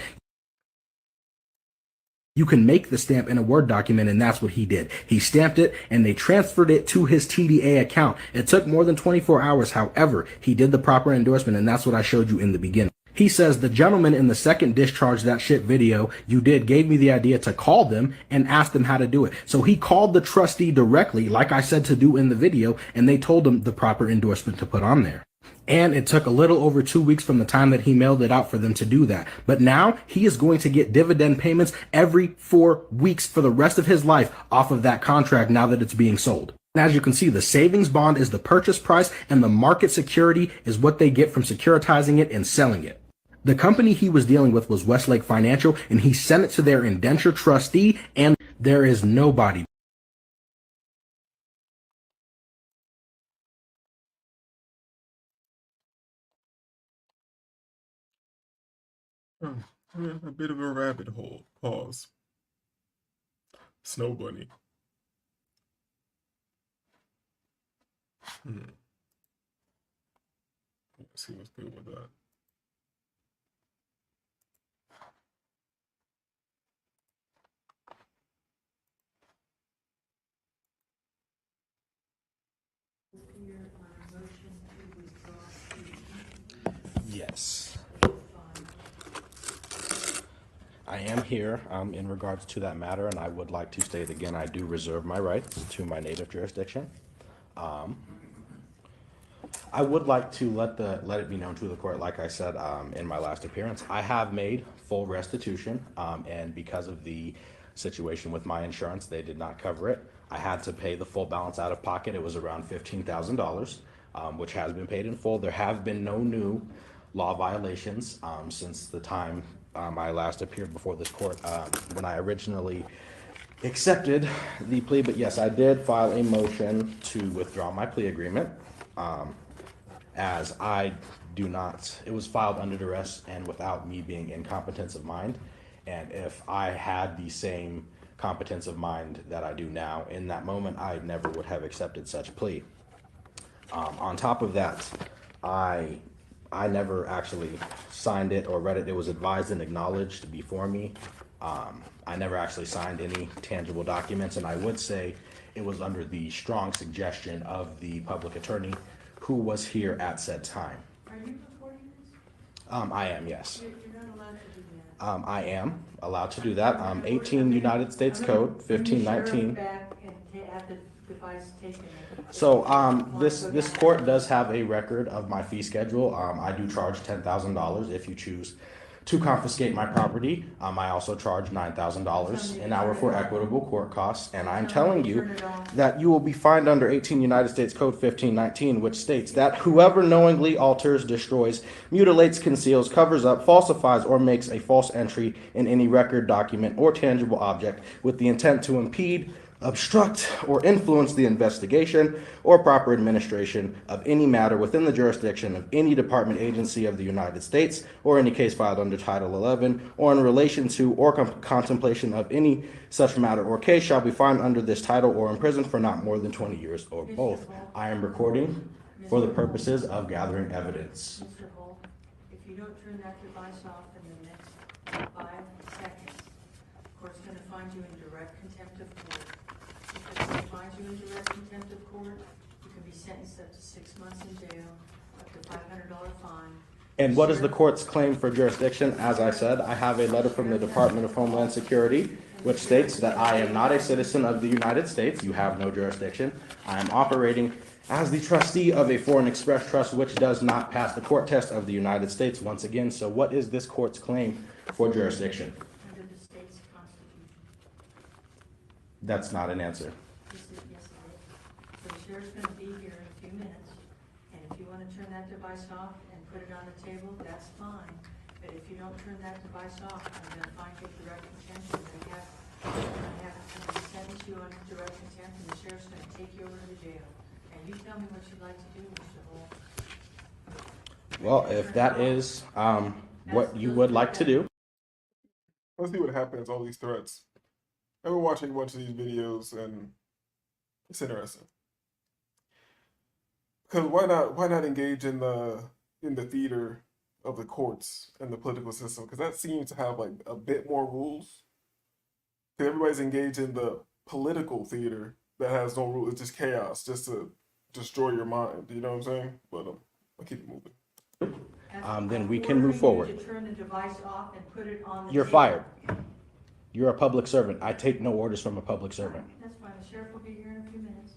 Speaker 12: You can make the stamp in a Word document, and that's what he did. He stamped it, and they transferred it to his TDA account. It took more than 24 hours. However, he did the proper endorsement, and that's what I showed you in the beginning. He says, the gentleman in the second discharge that shit video you did gave me the idea to call them and ask them how to do it. So he called the trustee directly, like I said to do in the video, and they told him the proper endorsement to put on there. And it took a little over 2 weeks from the time that he mailed it out for them to do that. But now he is going to get dividend payments every 4 weeks for the rest of his life off of that contract now that it's being sold. And as you can see, the savings bond is the purchase price, and the market security is what they get from securitizing it and selling it. The company he was dealing with was Westlake Financial, and he sent it to their indenture trustee, and there is nobody.
Speaker 1: A bit of a rabbit hole. Pause. Snow Bunny. Let's see what's good with that.
Speaker 12: Yes. I am here in regards to that matter, and I would like to state again, I do reserve my rights to my native jurisdiction. I would like to let it be known to the court, like I said in my last appearance, I have made full restitution, and because of the situation with my insurance, they did not cover it. I had to pay the full balance out of pocket. It was around $15,000, which has been paid in full. There have been no new law violations since the time I last appeared before this court when I originally accepted the plea. But yes, I did file a motion to withdraw my plea agreement, as I do not, it was filed under duress and without me being in competence of mind. And if I had the same competence of mind that I do now in that moment, I never would have accepted such plea. On top of that, I never actually signed it or read it. It was advised and acknowledged before me. I never actually signed any tangible documents, and I would say it was under the strong suggestion of the public attorney who was here at said time.
Speaker 17: Are you recording this?
Speaker 12: I am, yes.
Speaker 17: You're not allowed to do that.
Speaker 12: I am allowed to do that. 18 United States Code 1519.
Speaker 17: Back and have the device taken.
Speaker 12: So this court does have a record of my fee schedule. I do charge $10,000 if you choose to confiscate my property. I also charge $9,000 an hour for equitable court costs. And I'm telling you that you will be fined under 18 United States Code 1519, which states that whoever knowingly alters, destroys, mutilates, conceals, covers up, falsifies, or makes a false entry in any record, document, or tangible object with the intent to impede, obstruct, or influence the investigation or proper administration of any matter within the jurisdiction of any department, agency of the United States, or any case filed under Title 11, or in relation to or contemplation of any such matter or case, shall be fined under this title or imprisoned for not more than 20 years or both. I am recording for the purposes of gathering evidence.
Speaker 17: Mr. Holt, if you don't turn that device off in the next 5 seconds, the court's going to find you in direct contempt of court. If it finds you in direct contempt of court, you can be sentenced up to 6 months in jail, up to $500 fine.
Speaker 12: And what is the court's claim for jurisdiction? As I said, I have a letter from the Department of Homeland Security, which states that I am not a citizen of the United States. You have no jurisdiction. I am operating as the trustee of a foreign express trust, which does not pass the court test of the United States once again. So what is this court's claim for jurisdiction?
Speaker 17: Under the state's constitution.
Speaker 12: That's not an answer.
Speaker 17: Yes, it is. The sheriff's going to be here in a few minutes, and if you want to turn that device off and put it on the table, that's fine. But if you don't turn that device off, I'm going to find you direct contempt, and I have to sentence you you on direct contempt, and the sheriff's going to take you over to the jail. And you tell me what you'd like to do, Mr. Hall.
Speaker 12: Well, if that is what you would like to do.
Speaker 1: Let's see what happens. All these threats. I've been watching a bunch of these videos, and it's interesting. Because why not engage in the theater of the courts and the political system? Because that seems to have like a bit more rules. Because everybody's engaged in the political theater that has no rules. It's just chaos, just to destroy your mind. You know what I'm saying? But I'll keep it moving.
Speaker 12: Then we can move forward.
Speaker 17: To turn the device off and put it on the
Speaker 12: You're
Speaker 17: table.
Speaker 12: fired. You're a public servant. I take no orders from a public servant.
Speaker 17: That's fine. The sheriff will be here in a few minutes.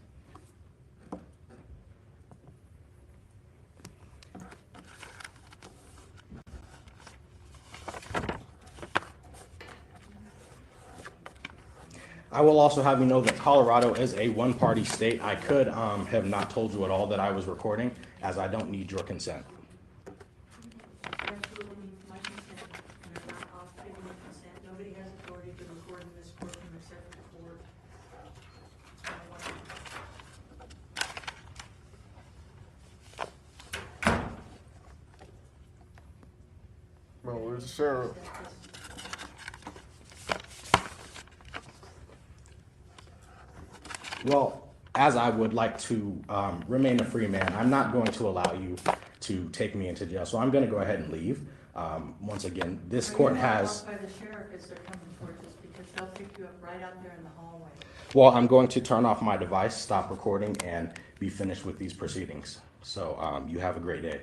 Speaker 12: I will also have you know that Colorado is a one-party state. I could have not told you at all that I was recording, as I don't need your consent.
Speaker 17: Absolutely need my consent. And I'm not off taking the consent. Nobody has authority to record in this courtroom except the court.
Speaker 1: Well, where's the sheriff?
Speaker 12: Well, as I would like to remain a free man, I'm not going to allow you to take me into jail. So I'm going to go ahead and leave. Once again, this court has...
Speaker 17: By the sheriff as they're coming towards us, because they'll pick you up right out there in the hallway.
Speaker 12: Well, I'm going to turn off my device, stop recording, and be finished with these proceedings. So you have a great day.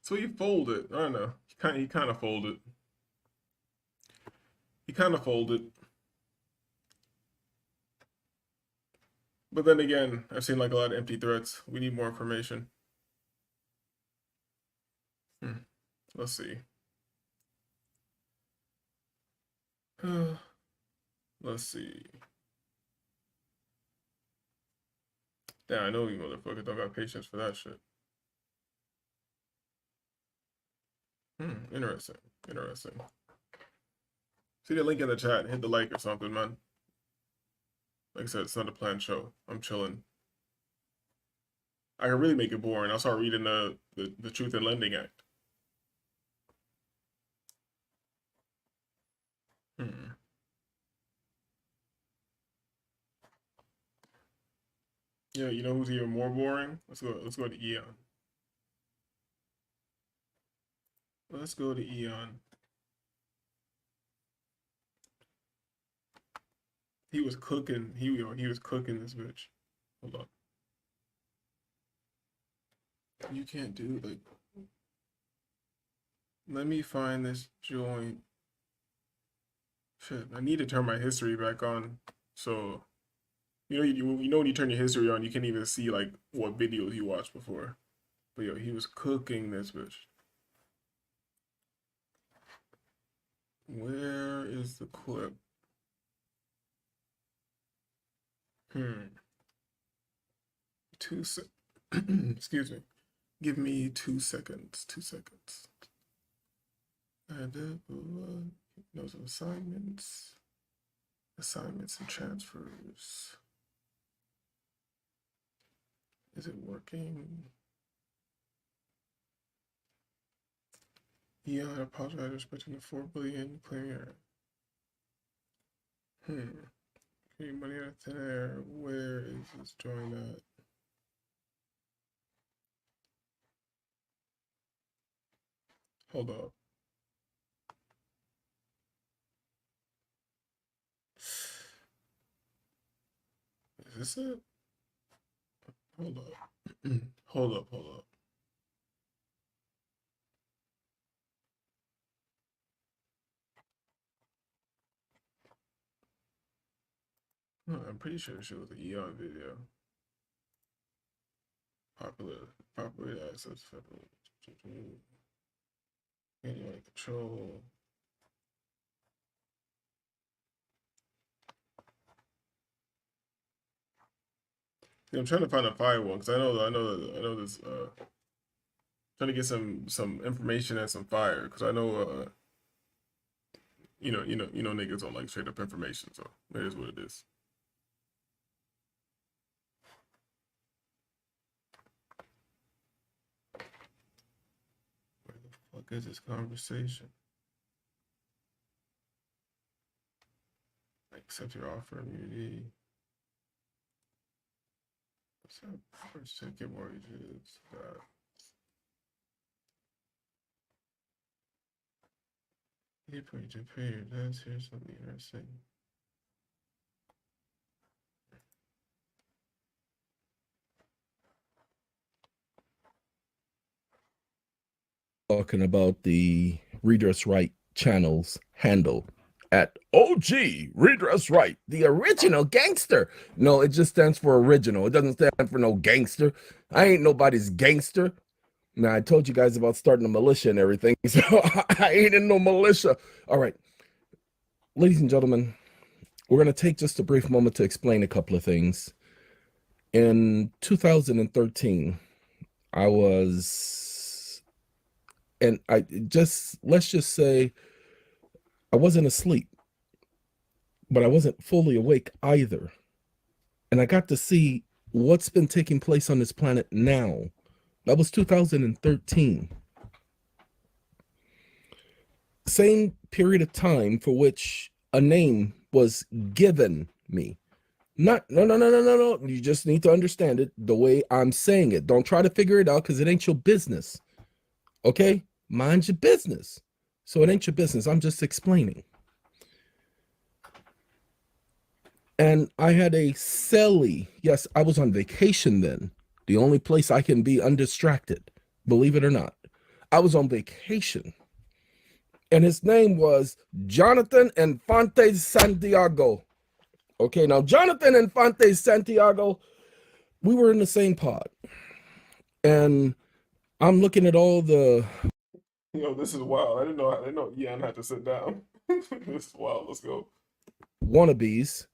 Speaker 1: So he folded. I don't know. He kind of folded. He kind of folded. But then again, I've seen like a lot of empty threats. We need more information. Let's see. Let's see. Damn, I know you motherfuckers don't got patience for that shit. Interesting. Interesting. See the link in the chat. Hit the like or something, man. Like I said, it's not a planned show. I'm chilling. I can really make it boring. I'll start reading the Truth in Lending Act. Yeah, you know who's even more boring? Let's go to Eon. Let's go to Eon. He was cooking. He was cooking this bitch. Hold on. You can't do like. Let me find this joint. Shit, I need to turn my history back on. So, you know when you turn your history on, you can't even see like what videos you watched before. But yo, he was cooking this bitch. Where is the clip? Excuse me. Give me 2 seconds. 2 seconds. And those are assignments and transfers. Is it working? Yeah, I apologize. Respecting the $4 billion claim. Okay, money out of thin air. Where is this joint at? Hold up. Is this it? Hold up. Hold up. No, I'm pretty sure she was an Eon video. Popular assets, federal. Anyway, control. Yeah, I'm trying to find a fire one because I know this. Trying to get some information and some fire because I know niggas don't like straight up information, so that is what it is. Where the fuck is this conversation? Accept your offer, immunity. What's that? First ticket mortgages. You put your pay your debts. Here's something interesting.
Speaker 18: Talking about the Redress Right channel's handle at OG Redress Right, the original gangster. No, it just stands for original. It doesn't stand for no gangster. I ain't nobody's gangster. Now, I told you guys about starting a militia and everything, so I ain't in no militia. All right, ladies and gentlemen, we're going to take just a brief moment to explain a couple of things. In 2013, let's just say I wasn't asleep, but I wasn't fully awake either. And I got to see what's been taking place on this planet now. That was 2013. Same period of time for which a name was given me. No. You just need to understand it the way I'm saying it. Don't try to figure it out because it ain't your business. Okay? Mind your business. So it ain't your business. I'm just explaining. And I had a celly. Yes, I was on vacation then. The only place I can be undistracted, believe it or not. I was on vacation. And his name was Jonathan Infante Santiago. Okay, now Jonathan Infante Santiago, we were in the same pod. And I'm looking at all the...
Speaker 1: This is wild. I didn't know Yan had to sit down. This is wild. Let's go.
Speaker 18: Wannabes.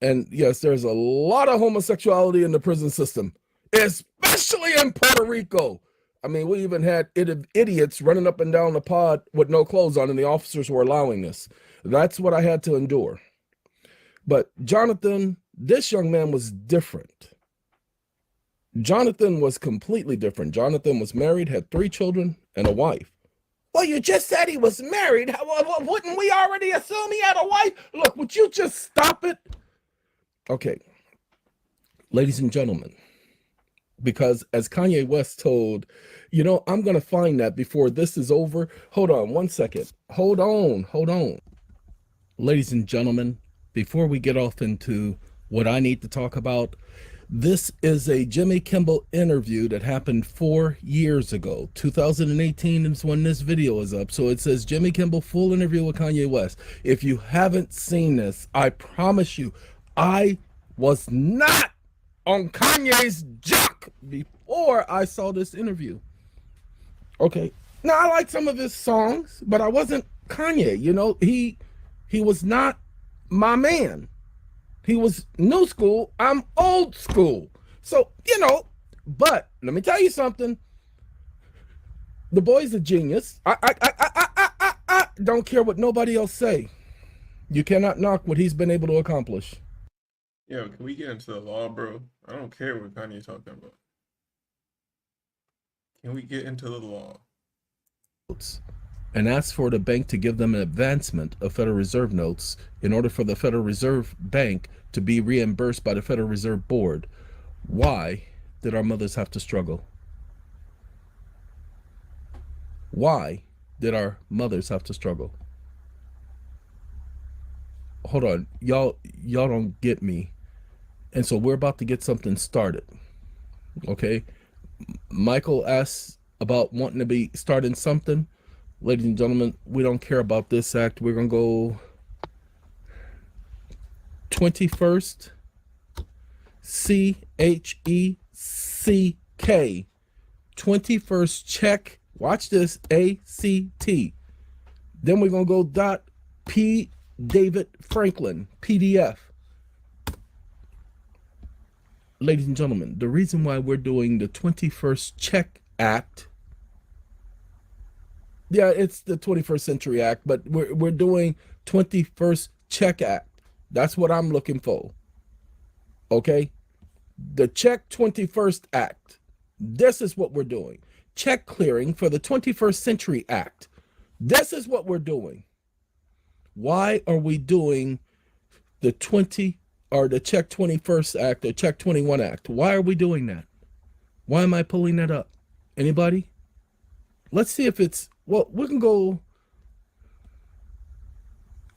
Speaker 18: And yes, there's a lot of homosexuality in the prison system, especially in Puerto Rico. I mean, we even had idiots running up and down the pod with no clothes on, and the officers were allowing this. That's what I had to endure. But Jonathan, this young man was different. Jonathan was completely different. Jonathan was married, had 3 children, and a wife. Well, you just said he was married. Wouldn't we already assume he had a wife? Look, would you just stop it? Okay, ladies and gentlemen, because as Kanye West told, I'm going to find that before this is over. Hold on 1 second. Hold on. Ladies and gentlemen, before we get off into what I need to talk about, this is a Jimmy Kimmel interview that happened 4 years ago. 2018 is when this video is up. So it says Jimmy Kimmel full interview with Kanye West. If you haven't seen this, I promise you, I was not on Kanye's jock before I saw this interview. Okay. Now, I like some of his songs, but I wasn't Kanye. He was not my man. He was new school. I'm old school. So, but let me tell you something. The boy's a genius. I don't care what nobody else say. You cannot knock what he's been able to accomplish.
Speaker 1: Yo, can we get into the law, bro? I don't care what Kanye's talking about. Can we get into the law?
Speaker 18: And ask for the bank to give them an advancement of Federal Reserve notes in order for the Federal Reserve Bank to be reimbursed by the Federal Reserve Board. Why did our mothers have to struggle? Why did our mothers have to struggle? Hold on, y'all don't get me. And so we're about to get something started. Okay? Michael asks about wanting to be starting something. Ladies and gentlemen, we don't care about this act. We're going to go 21st CHECK 21st check. Watch this, ACT. Then we're going to go .P David Franklin PDF. Ladies and gentlemen, the reason why we're doing the 21st Check Act Yeah, it's the 21st Century Act, but we're doing 21st Check Act. That's what I'm looking for. Okay? The Check 21st Act. This is what we're doing. Check clearing for the 21st Century Act. This is what we're doing. Why are we doing the Check 21st Act or Check 21 Act? Why are we doing that? Why am I pulling that up? Anybody? Let's see if it's, well, we can go.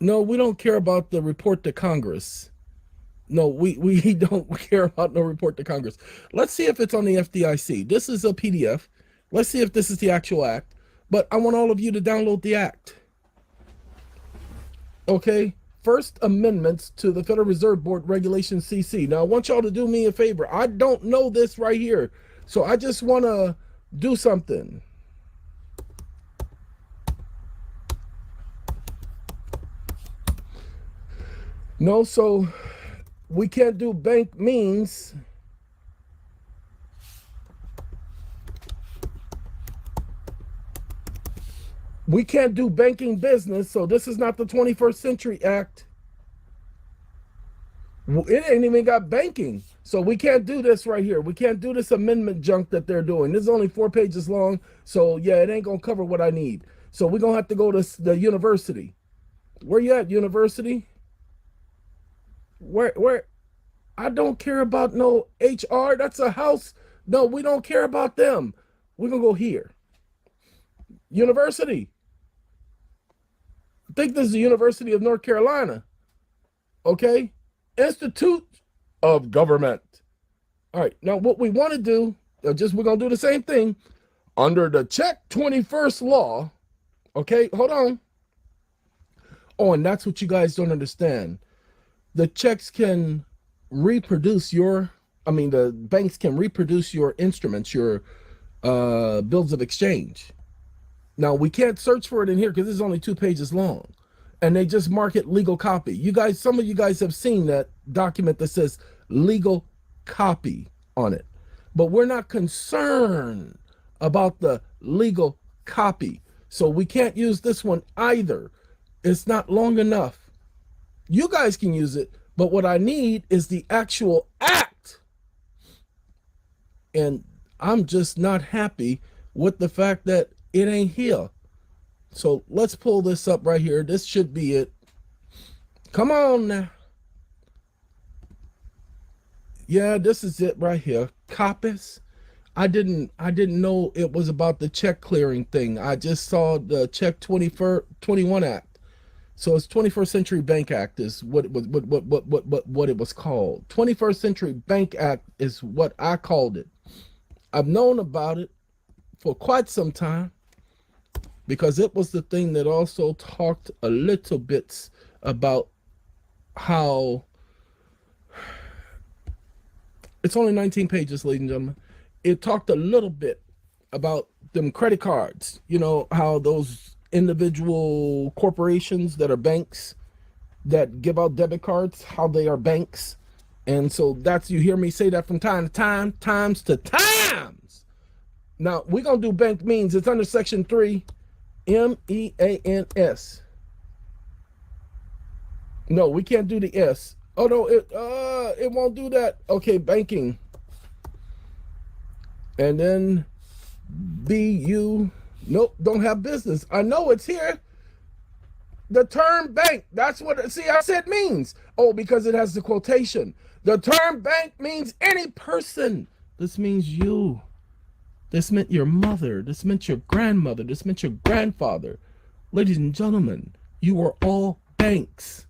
Speaker 18: No, we don't care about the report to Congress. No, we don't care about no report to Congress. Let's see if it's on the FDIC. This is a PDF. Let's see if this is the actual act. But I want all of you to download the act. Okay? First amendments to the Federal Reserve Board Regulation CC. Now, I want y'all to do me a favor. I don't know this right here. So I just want to do something. No, so we can't do bank means. We can't do banking business, so this is not the 21st Century Act. It ain't even got banking, so we can't do this right here. We can't do this amendment junk that they're doing. This is only 4 pages long, so yeah, it ain't gonna cover what I need. So we're gonna have to go to the university. Where you at, university? Where? I don't care about no HR. That's a house. No, we don't care about them. We're gonna go here. University. I think this is the University of North Carolina. Okay? Institute of Government. All right, now what we want to do, we're going to do the same thing. Under the Check 21st law, okay, hold on. Oh, and that's what you guys don't understand. The checks can reproduce the banks can reproduce your instruments, your bills of exchange. Now, we can't search for it in here because this is only 2 pages long. And they just mark it legal copy. You guys, some of you guys have seen that document that says legal copy on it. But we're not concerned about the legal copy. So we can't use this one either. It's not long enough. You guys can use it, but what I need is the actual act. And I'm just not happy with the fact that it ain't here. So let's pull this up right here. This should be it. Come on now. Yeah, this is it right here. Copies. I didn't know it was about the check clearing thing. I just saw the Check 21 Act. So it's 21st Century Bank Act is what it was called. 21st Century Bank Act is what I called it. I've known about it for quite some time, because it was the thing that also talked a little bit about how it's only 19 pages, ladies and gentlemen. It talked a little bit about them credit cards, you know, how those individual corporations that are banks that give out debit cards, how they are banks. And so that's, you hear me say that from time to time, times to times. Now we're going to do bank means. It's under section 3. MEANS. No, we can't do the S. Oh no, it won't do that. Okay, banking. And then BU. Nope, don't have business. I know it's here. The term bank. That's what. See, I said means. Oh, because it has the quotation. The term bank means any person. This means you. This meant your mother. This meant your grandmother. This meant your grandfather. Ladies and gentlemen, you are all banks.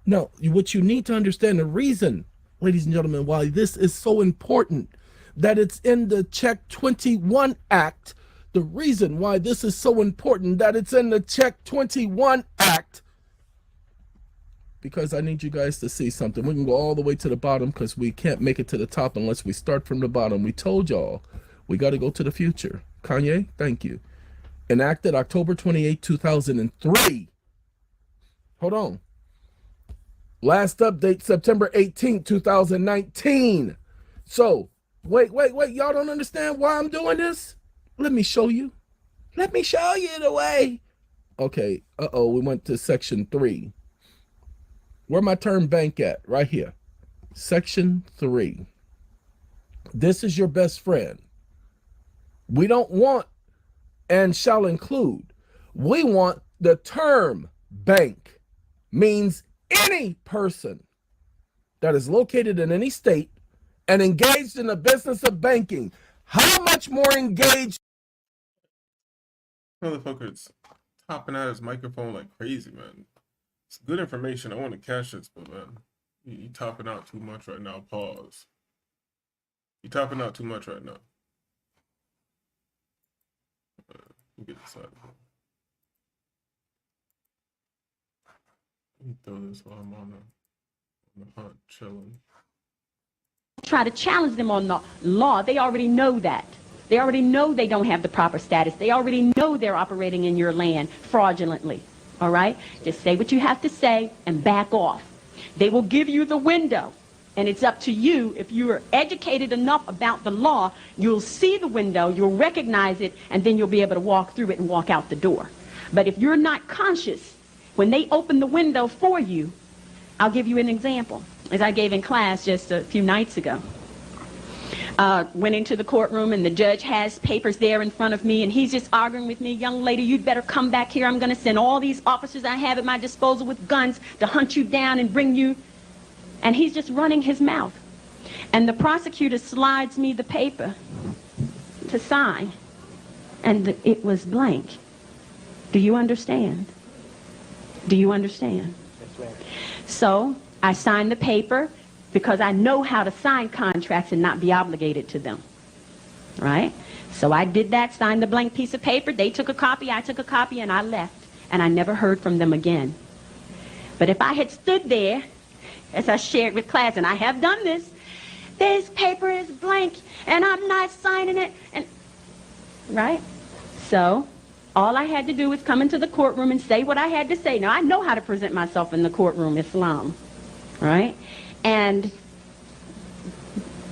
Speaker 18: Now, what you need to understand, the reason, ladies and gentlemen, why this is so important, that it's in the Check 21 Act, the reason why this is so important, that it's in the Check 21 Act, because I need you guys to see something. We can go all the way to the bottom because we can't make it to the top unless we start from the bottom. We told y'all. We got to go to the future. Kanye, thank you. Enacted October 28, 2003. Hold on. Last update, September 18, 2019. So, wait. Y'all don't understand why I'm doing this? Let me show you. Let me show you the way. Okay, we went to section 3. Where my term bank at? Right here. Section 3. This is your best friend. We don't want and shall include. We want the term bank means any person that is located in any state and engaged in the business of banking. How much more engaged?
Speaker 1: Motherfucker's topping out his microphone like crazy, man. It's good information. I want to catch this, but man, you topping out too much right now. Pause. You topping out too much right now. Let me get this out of here. Let me throw this while I'm on the hunt, chilling.
Speaker 9: Try to challenge them on the law. They already know that. They already know they don't have the proper status. They already know they're operating in your land fraudulently. All right? Just say what you have to say and back off. They will give you the window. And it's up to you. If you are educated enough about the law, you'll see the window, you'll recognize it, and then you'll be able to walk through it and walk out the door. But if you're not conscious, when they open the window for you, I'll give you an example, as I gave in class just a few nights ago. Went into the courtroom, and the judge has papers there in front of me, and he's just arguing with me. Young lady, you'd better come back here. I'm going to send all these officers I have at my disposal with guns to hunt you down and bring you. And he's just running his mouth. And the prosecutor slides me the paper to sign, and it was blank. Do you understand? Do you understand?
Speaker 10: Yes, ma'am.
Speaker 9: So I signed the paper because I know how to sign contracts and not be obligated to them, right? So I did that, signed the blank piece of paper. They took a copy, I took a copy, and I left. And I never heard from them again. But if I had stood there, as I shared with class, and I have done this paper is blank, and I'm not signing it, and right? So all I had to do was come into the courtroom and say what I had to say. Now, I know how to present myself in the courtroom, Islam, right? And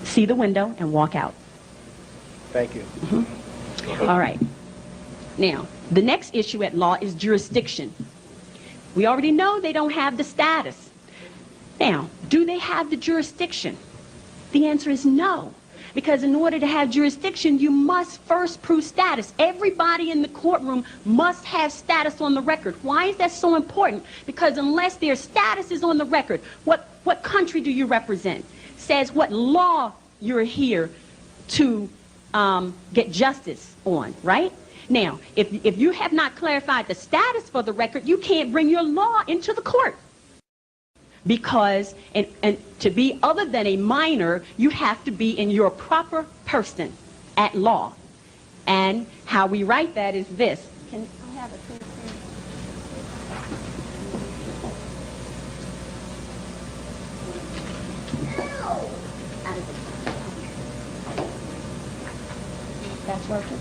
Speaker 9: see the window and walk out.
Speaker 10: Thank you.
Speaker 9: All right. Now, the next issue at law is jurisdiction. We already know they don't have the status. Now, do they have the jurisdiction? The answer is no. Because in order to have jurisdiction, you must first prove status. Everybody in the courtroom must have status on the record. Why is that so important? Because unless their status is on the record, what country do you represent? Says what law you're here to get justice on, right? Now, if you have not clarified the status for the record, you can't bring your law into the court. Because, and to be other than a minor, you have to be in your proper person at law. And how we write that is this. Can I have a pen? That's working.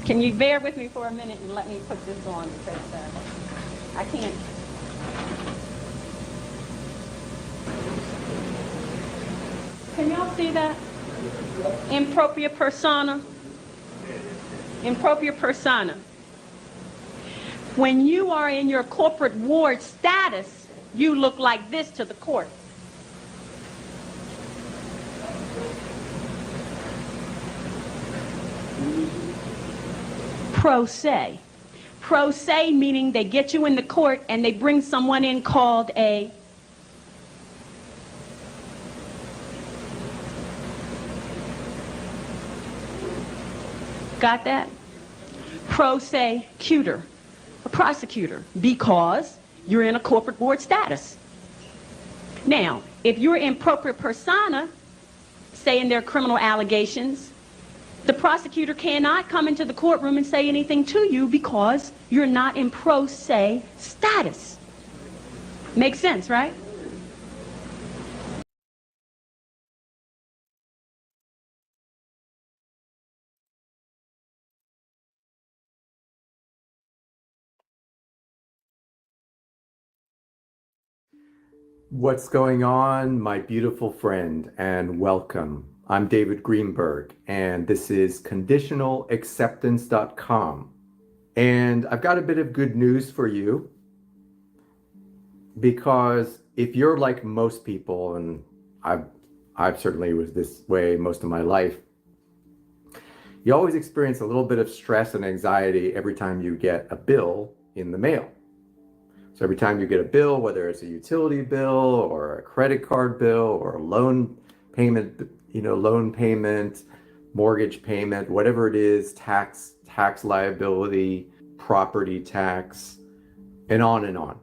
Speaker 9: Can you bear with me for a minute and let me put this on, because I can't. Can y'all see that? Impropria persona. Impropria persona. When you are in your corporate ward status, you look like this to the court. Pro se. Pro se meaning they get you in the court and they bring someone in called a got that? Pro se cutor, a prosecutor, because you're in a corporate board status. Now, if you're in propria persona, say in their criminal allegations, the prosecutor cannot come into the courtroom and say anything to you because you're not in pro se status. Makes sense, right?
Speaker 19: What's going on, my beautiful friend, and welcome. I'm David Greenberg, and this is conditionalacceptance.com. And I've got a bit of good news for you, because if you're like most people, and I've certainly was this way most of my life, you always experience a little bit of stress and anxiety every time you get a bill in the mail. So every time you get a bill, whether it's a utility bill or a credit card bill or a loan payment, mortgage payment, whatever it is, tax liability, property tax, and on and on.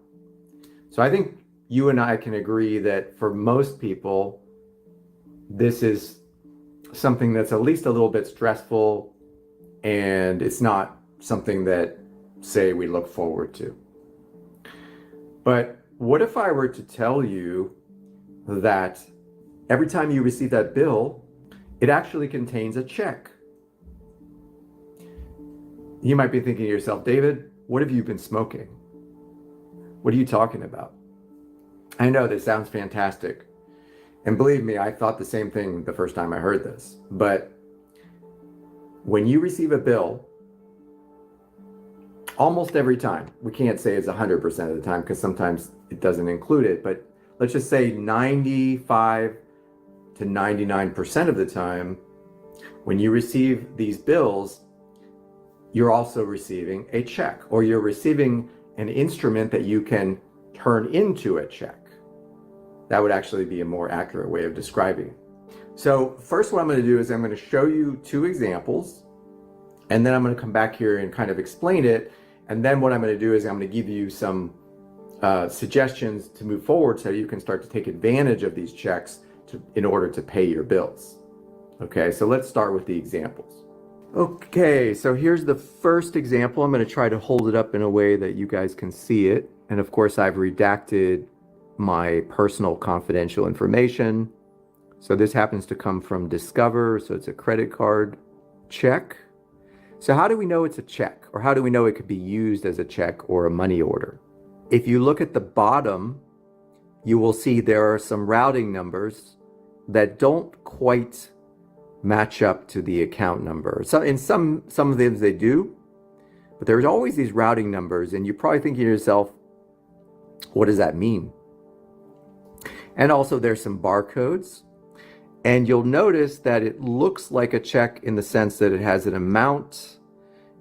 Speaker 19: So I think you and I can agree that for most people, this is something that's at least a little bit stressful, and it's not something that, say, we look forward to. But what if I were to tell you that every time you receive that bill, it actually contains a check? You might be thinking to yourself, David, what have you been smoking? What are you talking about? I know this sounds fantastic. And believe me, I thought the same thing the first time I heard this. But when you receive a bill, almost every time, we can't say it's 100% of the time because sometimes it doesn't include it, but let's just say 95 to 99% of the time, when you receive these bills, you're also receiving a check, or you're receiving an instrument that you can turn into a check. That would actually be a more accurate way of describing it. So first, what I'm going to do is I'm going to show you two examples, and then I'm going to come back here and kind of explain it. And then what I'm going to do is I'm going to give you some suggestions to move forward so you can start to take advantage of these checks in order to pay your bills. Okay, so let's start with the examples. Okay, so here's the first example. I'm going to try to hold it up in a way that you guys can see it. And of course, I've redacted my personal confidential information. So this happens to come from Discover, so it's a credit card check. So how do we know it's a check, or how do we know it could be used as a check or a money order? If you look at the bottom, you will see there are some routing numbers that don't quite match up to the account number. So in some of them they do, but there's always these routing numbers, and you're probably thinking to yourself, what does that mean? And also there's some barcodes, and you'll notice that it looks like a check in the sense that it has an amount,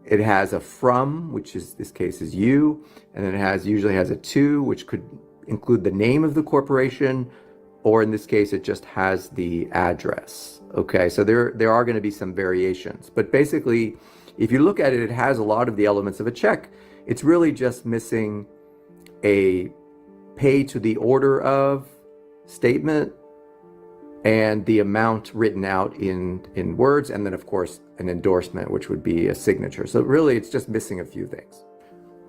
Speaker 19: it has a from, which is this case is you, and then it usually has a to, which could include the name of the corporation, or in this case it just has the address. Okay, so there are going to be some variations, but basically if you look at it, it has a lot of the elements of a check. It's really just missing a pay to the order of statement and the amount written out in words, and then of course an endorsement, which would be a signature. So really it's just missing a few things.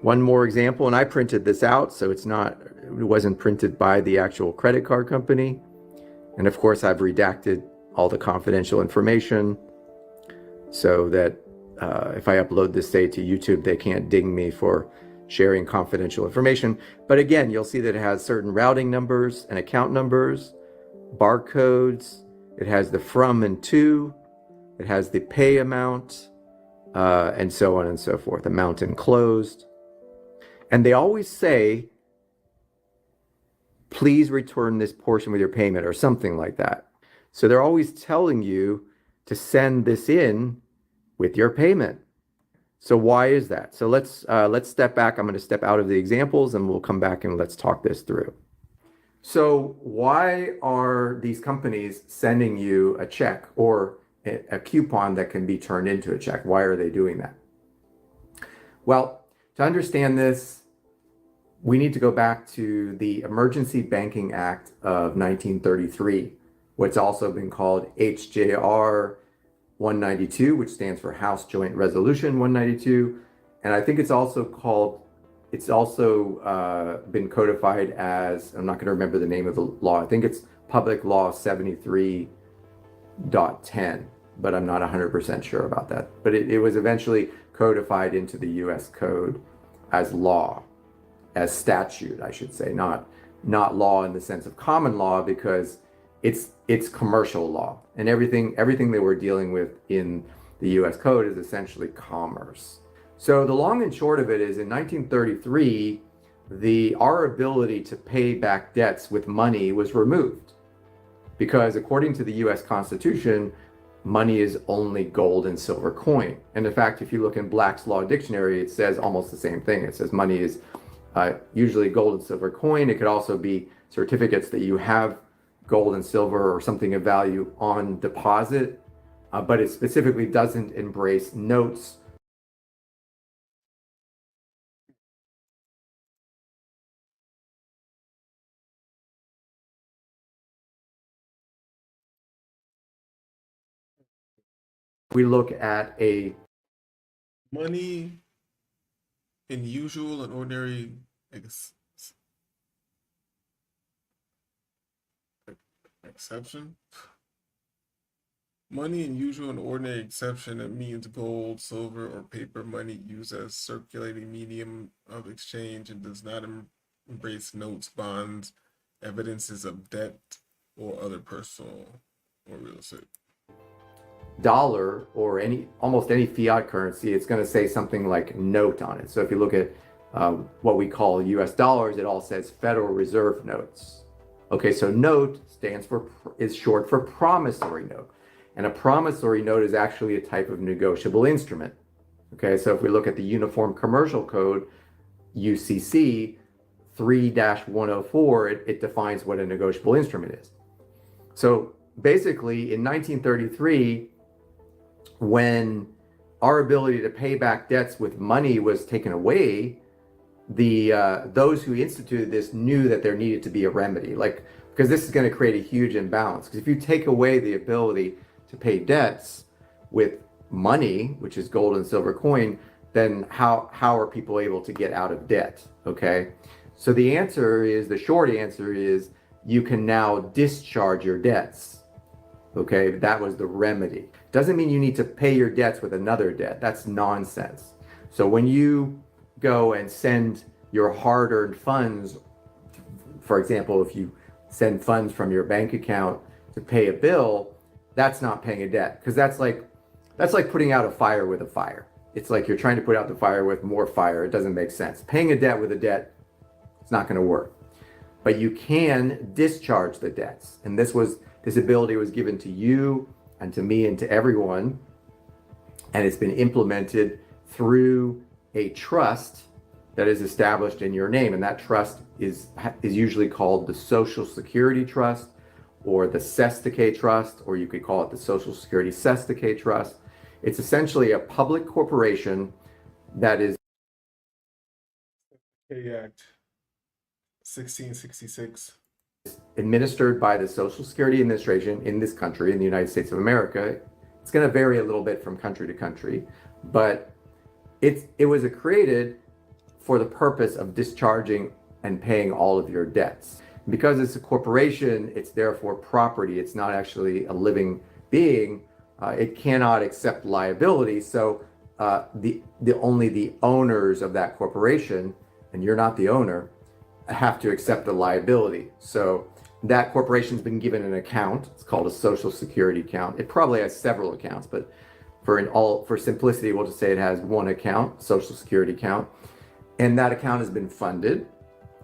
Speaker 19: One more example, and I printed this out, so it wasn't printed by the actual credit card company. And of course I've redacted all the confidential information so that if I upload this, say, to YouTube, they can't ding me for sharing confidential information. But again, you'll see that it has certain routing numbers and account numbers, barcodes, it has the from and to, it has the pay amount, and so on and so forth, amount enclosed. And they always say, please return this portion with your payment, or something like that. So they're always telling you to send this in with your payment. So why is that? So let's step back. I'm going to step out of the examples and we'll come back and let's talk this through. So why are these companies sending you a check or a coupon that can be turned into a check? Why are they doing that? Well, to understand this, we need to go back to the Emergency Banking Act of 1933, what's also been called HJR 192, which stands for House Joint Resolution 192. And I think it's also been codified as, I'm not going to remember the name of the law. I think it's Public Law 73.10, but I'm not 100% sure about that. But it was eventually codified into the US Code as law, as statute, I should say, not not law in the sense of common law because it's commercial law, and everything that we're dealing with in the U.S. Code is essentially commerce. So the long and short of it is, in 1933, our ability to pay back debts with money was removed, because according to the U.S. Constitution, money is only gold and silver coin. And in fact, if you look in Black's Law Dictionary, it says almost the same thing. It says money is usually gold and silver coin. It could also be certificates that you have gold and silver or something of value on deposit, but it specifically doesn't embrace notes. We look at a
Speaker 1: money in usual and ordinary exception. Money in usual and ordinary exception, it means gold, silver, or paper money used as circulating medium of exchange and does not embrace notes, bonds, evidences of debt, or other personal or real estate.
Speaker 19: Dollar or almost any fiat currency, it's going to say something like note on it. So if you look at what we call US dollars, it all says Federal Reserve notes. Okay, so note is short for promissory note. And a promissory note is actually a type of negotiable instrument. Okay, so if we look at the Uniform Commercial Code, UCC 3-104, it defines what a negotiable instrument is. So basically in 1933, when our ability to pay back debts with money was taken away, those who instituted this knew that there needed to be a remedy, because this is going to create a huge imbalance. Because if you take away the ability to pay debts with money, which is gold and silver coin, then how are people able to get out of debt? Okay, so the short answer is you can now discharge your debts. Okay, that was the remedy. Doesn't mean you need to pay your debts with another debt. That's nonsense. So when you go and send your hard-earned funds, for example, if you send funds from your bank account to pay a bill, that's not paying a debt, because that's like putting out a fire with a fire. It's like you're trying to put out the fire with more fire. It doesn't make sense. Paying a debt with a debt, it's not going to work. But you can discharge the debts, and this ability was given to you and to me and to everyone, and it's been implemented through a trust that is established in your name, and that trust is usually called the Social Security Trust or the Cestui Trust, or you could call it the Social Security Cestui Trust. It's essentially a public corporation that is
Speaker 1: Act 1666.
Speaker 19: administered by the Social Security Administration in this country, in the United States of America. It's going to vary a little bit from country to country, but it was created for the purpose of discharging and paying all of your debts. Because it's a corporation, it's therefore property. It's not actually a living being. It cannot accept liability. So only the owners of that corporation, and you're not the owner, have to accept the liability. So that corporation's been given an account. It's called a Social Security account. It probably has several accounts, but for simplicity, we'll just say it has one account, Social Security account. And that account has been funded.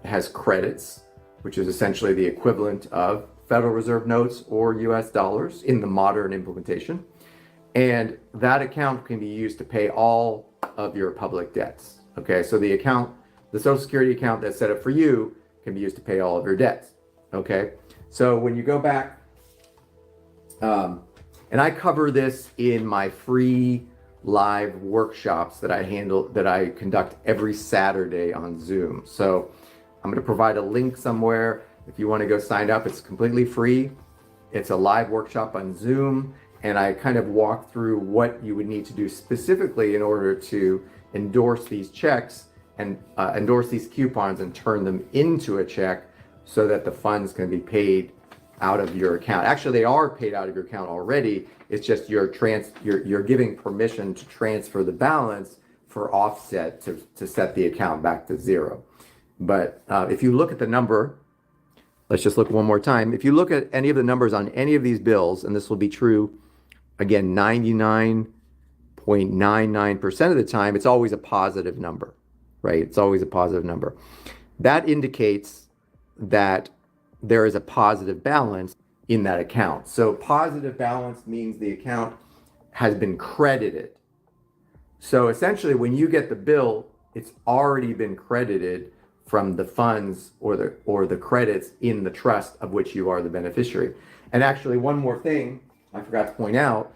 Speaker 19: It has credits, which is essentially the equivalent of Federal Reserve notes or US dollars in the modern implementation. And that account can be used to pay all of your public debts. Okay, so the Social Security account that's set up for you can be used to pay all of your debts. Okay, so when you go back, and I cover this in my free live workshops that I conduct every Saturday on Zoom. So I'm going to provide a link somewhere. If you want to go sign up, it's completely free. It's a live workshop on Zoom, and I kind of walk through what you would need to do specifically in order to endorse these checks and endorse these coupons and turn them into a check so that the funds can be paid out of your account. Actually, they are paid out of your account already. It's just you're giving permission to transfer the balance for offset to set the account back to zero. But if you look at the number Let's just look one more time. If you look at any of the numbers on any of these bills, and this will be true, again, 99.99% of the time, it's always a positive number, right? It's always a positive number. That indicates that there is a positive balance in that account. So positive balance means the account has been credited. So essentially, when you get the bill, it's already been credited from the funds or the credits in the trust of which you are the beneficiary. And actually, one more thing I forgot to point out,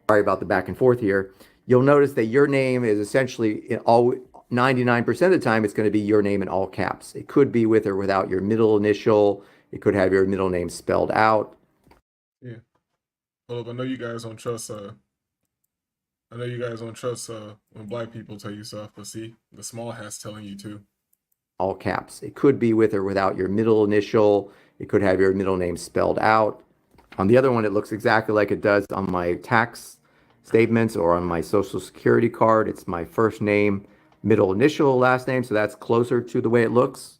Speaker 19: sorry about the back and forth here, you'll notice that your name is essentially in all 99% of the time, it's going to be your name in all caps. It could be with or without your middle initial. It could have your middle name spelled out.
Speaker 1: Yeah. Well, I know you guys don't trust. I know you guys don't trust when black people tell you stuff, but see, the small hat's telling you too.
Speaker 19: All caps. It could be with or without your middle initial. It could have your middle name spelled out. On the other one, it looks exactly like it does on my tax statements or on my social security card. It's my first name, middle initial, last name. So that's closer to the way it looks.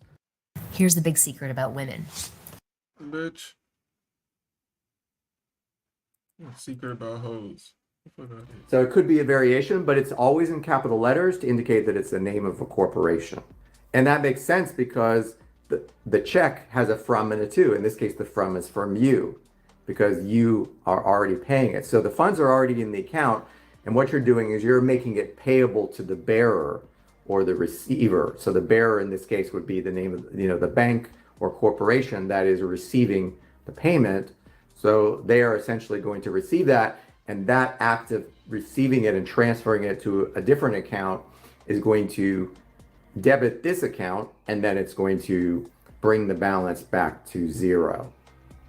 Speaker 20: Here's the big secret about women.
Speaker 1: Bitch. Secret about hoes.
Speaker 19: So it could be a variation, but it's always in capital letters to indicate that it's the name of a corporation. And that makes sense because the check has a from and a to. In this case, the from is from you because you are already paying it. So the funds are already in the account. And what you're doing is you're making it payable to the bearer or the receiver. So the bearer in this case would be the name of, the bank or corporation that is receiving the payment. So they are essentially going to receive that. And that act of receiving it and transferring it to a different account is going to debit this account, and then it's going to bring the balance back to zero.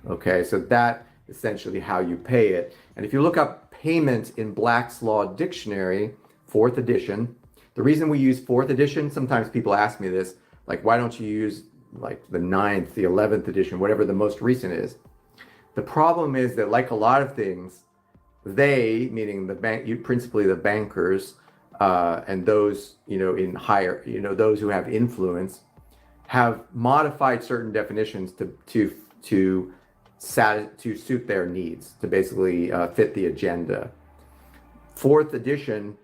Speaker 19: Okay, so that essentially how you pay it. And if you look up payment in Black's Law Dictionary, 4th edition, the reason we use 4th edition, sometimes people ask me this, like, why don't you use like the 9th, the 11th edition, whatever the most recent is? The problem is that, like a lot of things, they, meaning the bank, principally the bankers, and those, in higher, those who have influence, have modified certain definitions to suit their needs, to basically fit the agenda. 4th edition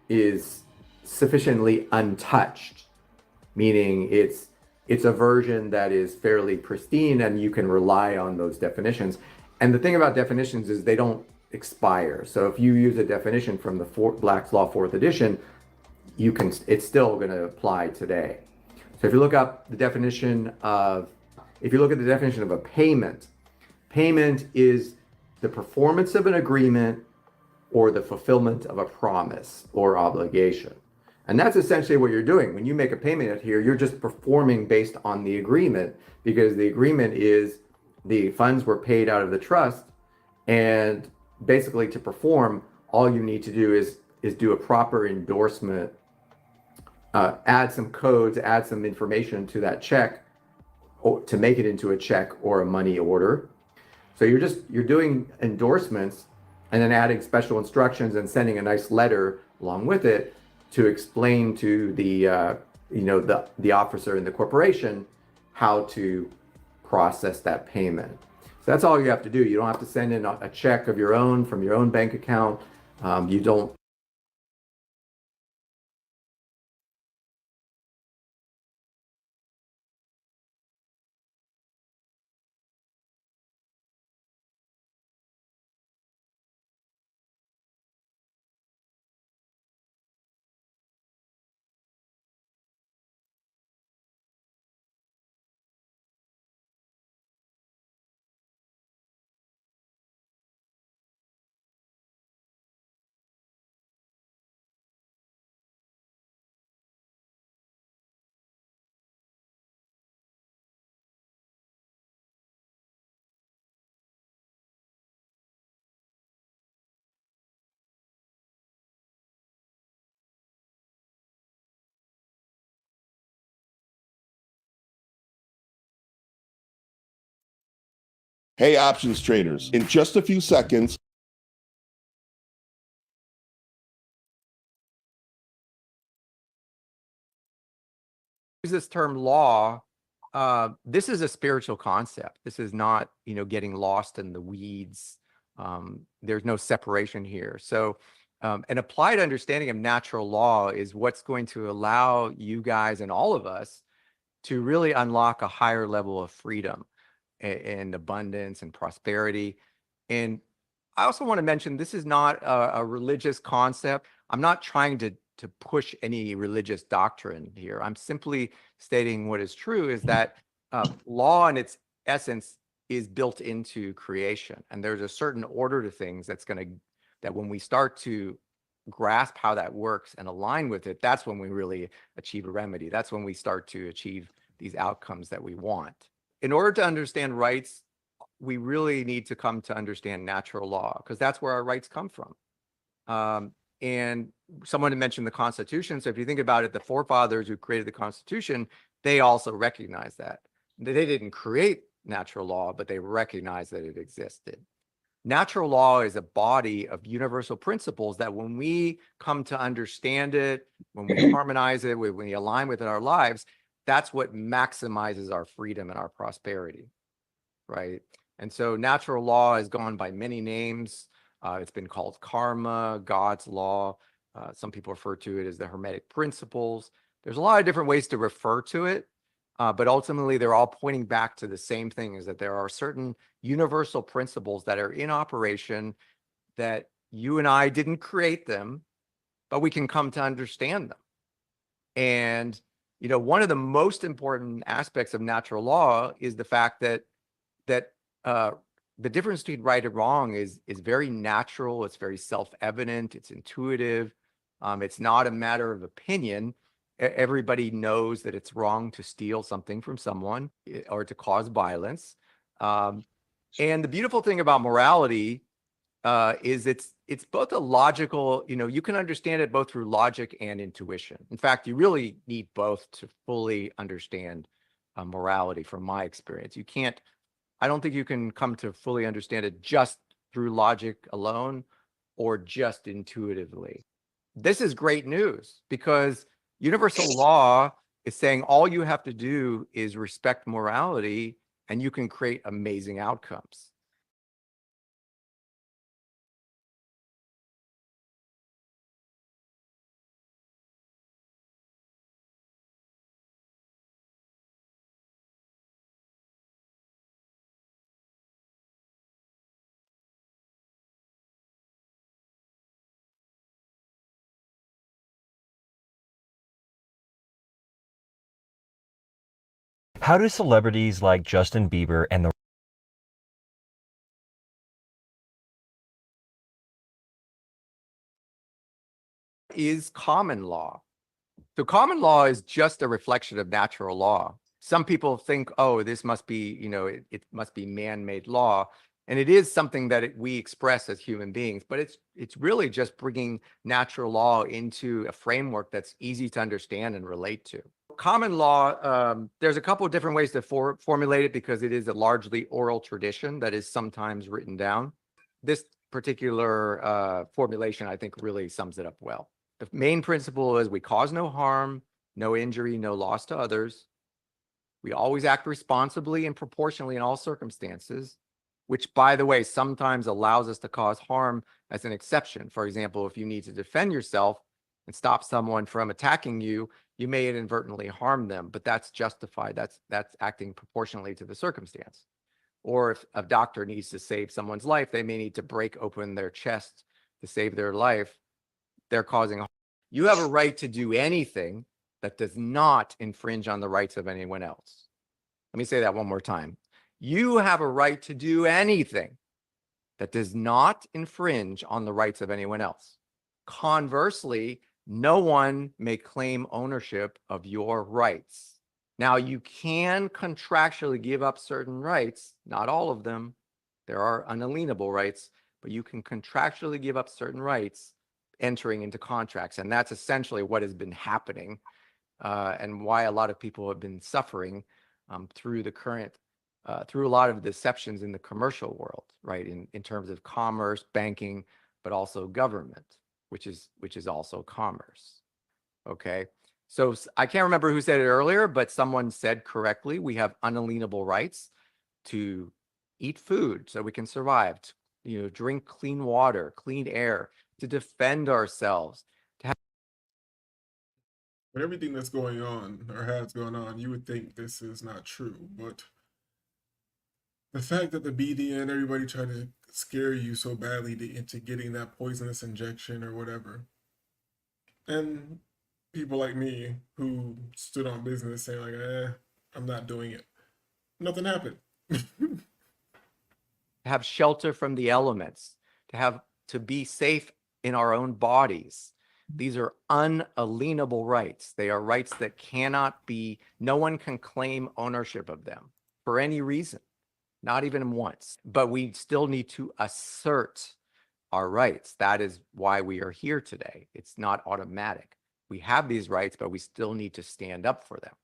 Speaker 19: is sufficiently untouched, meaning it's a version that is fairly pristine and you can rely on those definitions. And the thing about definitions is they don't expire. So if you use a definition from the Black's Law 4th edition, it's still going to apply today. So if you look up the definition of, a payment, payment is the performance of an agreement or the fulfillment of a promise or obligation. And that's essentially what you're doing. When you make a payment here, you're just performing based on the agreement, because the agreement is the funds were paid out of the trust, and basically to perform, all you need to do is do a proper endorsement, add some codes, add some information to that check to make it into a check or a money order. So you're doing endorsements and then adding special instructions and sending a nice letter along with it to explain to the officer in the corporation how to process that payment. So that's all you have to do. You don't have to send in a check of your own from your own bank account. You don't.
Speaker 18: Hey, options traders, in just a few seconds,
Speaker 5: use this term law
Speaker 19: this is a spiritual concept. This is not, getting lost in the weeds. There's no separation here. So an applied understanding of natural law is what's going to allow you guys and all of us to really unlock a higher level of freedom and abundance and prosperity. And I also want to mention, this is not a religious concept. I'm not trying to push any religious doctrine here. I'm simply stating what is true is that law in its essence is built into creation. And there's a certain order to things that when we start to grasp how that works and align with it, that's when we really achieve a remedy. That's when we start to achieve these outcomes that we want. In order to understand rights, we really need to come to understand natural law, because that's where our rights come from. And someone had mentioned the Constitution. So if you think about it, the forefathers who created the Constitution, they also recognized that. They didn't create natural law, but they recognized that it existed. Natural law is a body of universal principles that when we come to understand it, when we harmonize it, when we align with it in our lives, that's what maximizes our freedom and our prosperity, right? And so natural law has gone by many names. It's been called karma, God's law. Some people refer to it as the Hermetic principles. There's a lot of different ways to refer to it, but ultimately they're all pointing back to the same thing, is that there are certain universal principles that are in operation that you and I didn't create them, but we can come to understand them. And, one of the most important aspects of natural law is the fact that the difference between right and wrong is very natural. It's very self-evident. It's intuitive. It's not a matter of opinion. Everybody knows that it's wrong to steal something from someone or to cause violence. And the beautiful thing about morality is it's both a logical, you can understand it both through logic and intuition. In fact, you really need both to fully understand morality from my experience. I don't think you can come to fully understand it just through logic alone or just intuitively. This is great news, because universal law is saying all you have to do is respect morality and you can create amazing outcomes.
Speaker 21: How do celebrities like Justin Bieber and the
Speaker 19: is common law. So common law is just a reflection of natural law. Some people think, oh, this must be, it must be man-made law. And it is something that we express as human beings, but it's really just bringing natural law into a framework that's easy to understand and relate to. Common law, there's a couple of different ways to formulate it, because it is a largely oral tradition that is sometimes written down. This particular formulation, I think, really sums it up well. The main principle is we cause no harm, no injury, no loss to others. We always act responsibly and proportionally in all circumstances, which, by the way, sometimes allows us to cause harm as an exception. For example, if you need to defend yourself and stop someone from attacking you, you may inadvertently harm them, but that's justified. That's acting proportionally to the circumstance. Or if a doctor needs to save someone's life, they may need to break open their chest to save their life. They're causing harm. You have a right to do anything that does not infringe on the rights of anyone else. Let me say that one more time. You have a right to do anything that does not infringe on the rights of anyone else. Conversely, no one may claim ownership of your rights. Now, you can contractually give up certain rights, not all of them. There are unalienable rights, but you can contractually give up certain rights entering into contracts. And that's essentially what has been happening and why a lot of people have been suffering through the current, through a lot of deceptions in the commercial world, right? In terms of commerce, banking, but also government, which is also commerce. Okay. So I can't remember who said it earlier, but someone said correctly, we have unalienable rights to eat food so we can survive, to, drink clean water, clean air, to defend ourselves, to have.
Speaker 1: With everything that's going on or has gone on, you would think this is not true, but the fact that the media and everybody tried to scare you so badly into getting that poisonous injection or whatever, and people like me who stood on business saying like, I'm not doing it, nothing happened.
Speaker 19: Have shelter from the elements, to be safe in our own bodies. These are unalienable rights. They are rights that no one can claim ownership of them for any reason, not even once. But we still need to assert our rights. That is why we are here today. It's not automatic. We have these rights, but we still need to stand up for them.